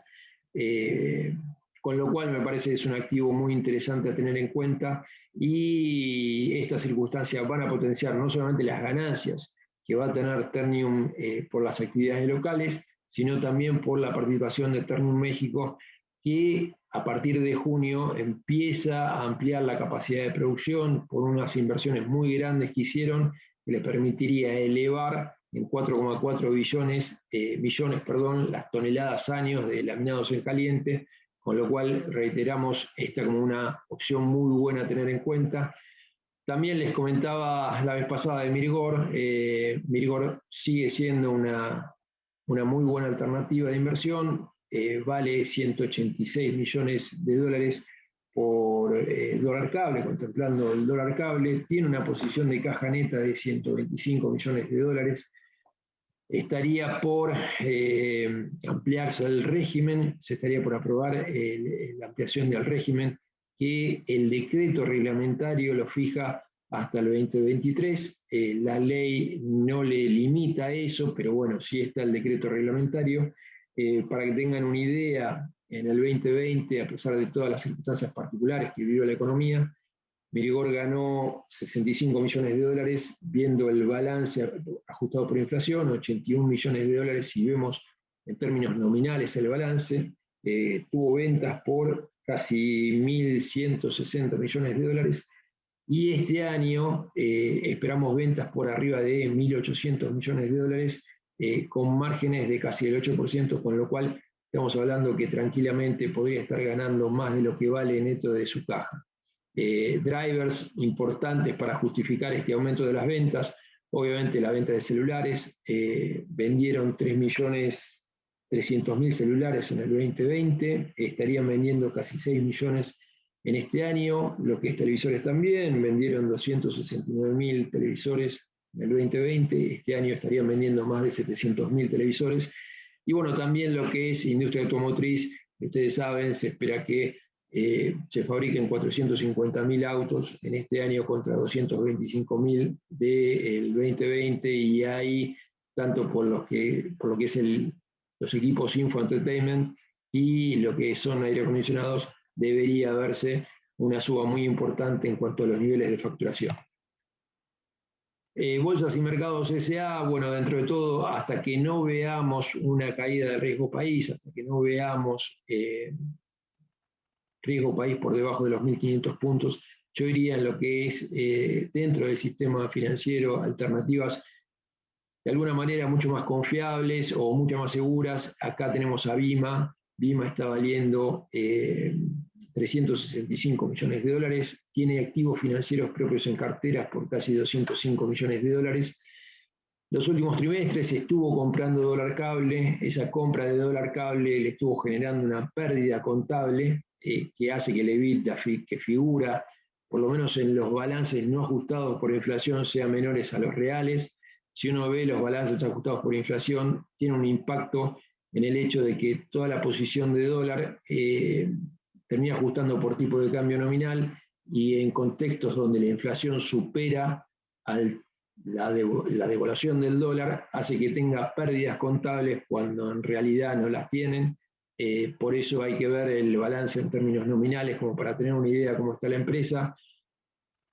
con lo cual me parece que es un activo muy interesante a tener en cuenta, y estas circunstancias van a potenciar no solamente las ganancias que va a tener Ternium por las actividades locales, sino también por la participación de Ternium México, que a partir de junio empieza a ampliar la capacidad de producción por unas inversiones muy grandes que hicieron, que le permitiría elevar en 4,4 billones las toneladas años de laminados en caliente, con lo cual reiteramos esta como una opción muy buena a tener en cuenta. También les comentaba la vez pasada de Mirgor. Mirgor sigue siendo una muy buena alternativa de inversión. Vale 186 millones de dólares por dólar cable, contemplando el dólar cable. Tiene una posición de caja neta de 125 millones de dólares. Estaría por ampliarse el régimen, se estaría por aprobar la ampliación del régimen, que el decreto reglamentario lo fija hasta el 2023. La ley no le limita eso, pero bueno, sí está el decreto reglamentario. Para que tengan una idea, en el 2020, a pesar de todas las circunstancias particulares que vivió la economía, Mirgor ganó 65 millones de dólares, viendo el balance ajustado por inflación, 81 millones de dólares si vemos en términos nominales el balance. Tuvo ventas por casi 1.160 millones de dólares, y este año esperamos ventas por arriba de 1.800 millones de dólares, con márgenes de casi el 8%, con lo cual estamos hablando que tranquilamente podría estar ganando más de lo que vale neto de su caja. Drivers importantes para justificar este aumento de las ventas: obviamente la venta de celulares. Vendieron 3.300.000 celulares en el 2020, estarían vendiendo casi 6 millones en este año. Lo que es televisores también, vendieron 269.000 televisores en el 2020, este año estarían vendiendo más de 700.000 televisores. Y bueno, también lo que es industria automotriz, ustedes saben, se espera que se fabriquen 450.000 autos en este año contra 225.000 del 2020, y ahí, tanto por lo que es los equipos Infoentertainment y lo que son aire acondicionados, debería verse una suba muy importante en cuanto a los niveles de facturación. Bolsas y mercados S.A., bueno, dentro de todo, hasta que no veamos una caída de riesgo país, hasta que no veamos riesgo país por debajo de los 1.500 puntos, yo iría en lo que es dentro del sistema financiero alternativas de alguna manera mucho más confiables o mucho más seguras. Acá tenemos a Bima. Bima está valiendo 365 millones de dólares, tiene activos financieros propios en carteras por casi 205 millones de dólares. Los últimos trimestres estuvo comprando dólar cable. Esa compra de dólar cable le estuvo generando una pérdida contable que hace que el EBITDA que figura, por lo menos en los balances no ajustados por inflación, sean menores a los reales. Si uno ve los balances ajustados por inflación, tiene un impacto en el hecho de que toda la posición de dólar termina ajustando por tipo de cambio nominal, y en contextos donde la inflación supera la devaluación del dólar, hace que tenga pérdidas contables cuando en realidad no las tienen. Por eso hay que ver el balance en términos nominales, como para tener una idea de cómo está la empresa,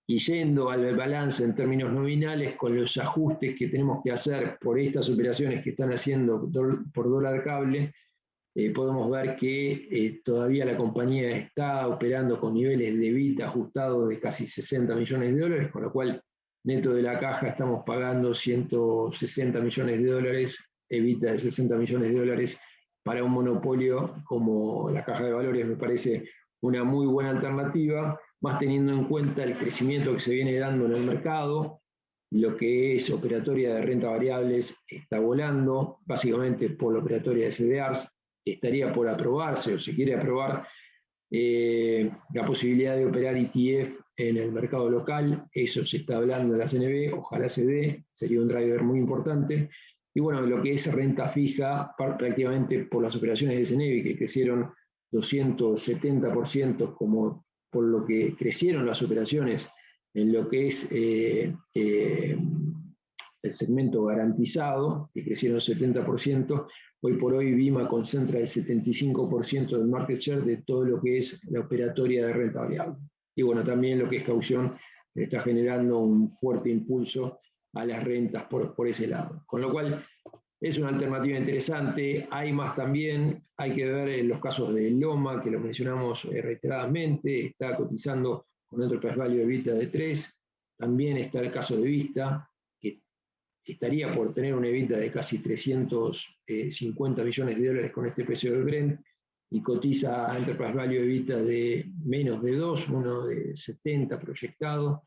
y yendo al balance en términos nominales, con los ajustes que tenemos que hacer por estas operaciones que están haciendo por dólar cable, podemos ver que todavía la compañía está operando con niveles de EBITDA ajustados de casi 60 millones de dólares, con lo cual neto de la caja estamos pagando 160 millones de dólares, EBITDA de 60 millones de dólares. Para un monopolio como la Caja de Valores me parece una muy buena alternativa, más teniendo en cuenta el crecimiento que se viene dando en el mercado. Lo que es operatoria de renta variables está volando, básicamente por la operatoria de CDRs. Estaría por aprobarse, o se quiere aprobar, la posibilidad de operar ETF en el mercado local. Eso se está hablando en la CNB, ojalá se dé, sería un driver muy importante. Y bueno, lo que es renta fija, prácticamente por las operaciones de CNB, que crecieron 270%, como por lo que crecieron las operaciones en lo que es el segmento garantizado, que crecieron 70%, hoy por hoy Vima concentra el 75% del market share de todo lo que es la operatoria de renta variable. Y bueno, también lo que es caución está generando un fuerte impulso a las rentas por ese lado. Con lo cual, es una alternativa interesante. Hay más también, hay que ver en los casos de Loma, que lo mencionamos reiteradamente, está cotizando con enterprise value de EBITDA de 3. También está el caso de Vista, que estaría por tener una EBITDA de casi 350 millones de dólares con este precio del Brent, y cotiza enterprise value de EBITDA de menos de 2, uno de 70 proyectado.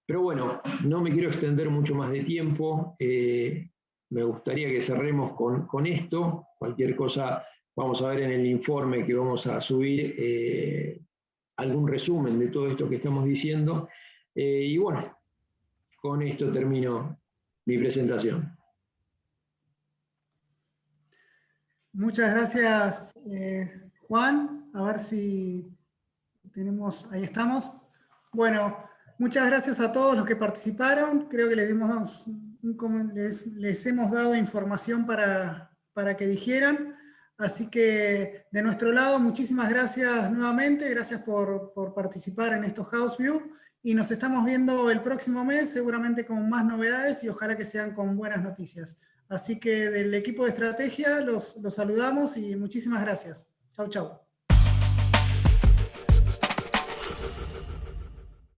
Pero bueno, no me quiero extender mucho más de tiempo. Me gustaría que cerremos con esto. Cualquier cosa vamos a ver en el informe que vamos a subir, algún resumen de todo esto que estamos diciendo. Y bueno, con esto termino mi presentación. Muchas gracias, Juan. A ver si tenemos, ahí estamos. Bueno, muchas gracias a todos los que participaron. Creo que les hemos dado información para que dijeran. Así que de nuestro lado, muchísimas gracias nuevamente. Gracias por participar en estos House View. Y nos estamos viendo el próximo mes, seguramente con más novedades y ojalá que sean con buenas noticias. Así que del equipo de estrategia los saludamos y muchísimas gracias. Chau, chau.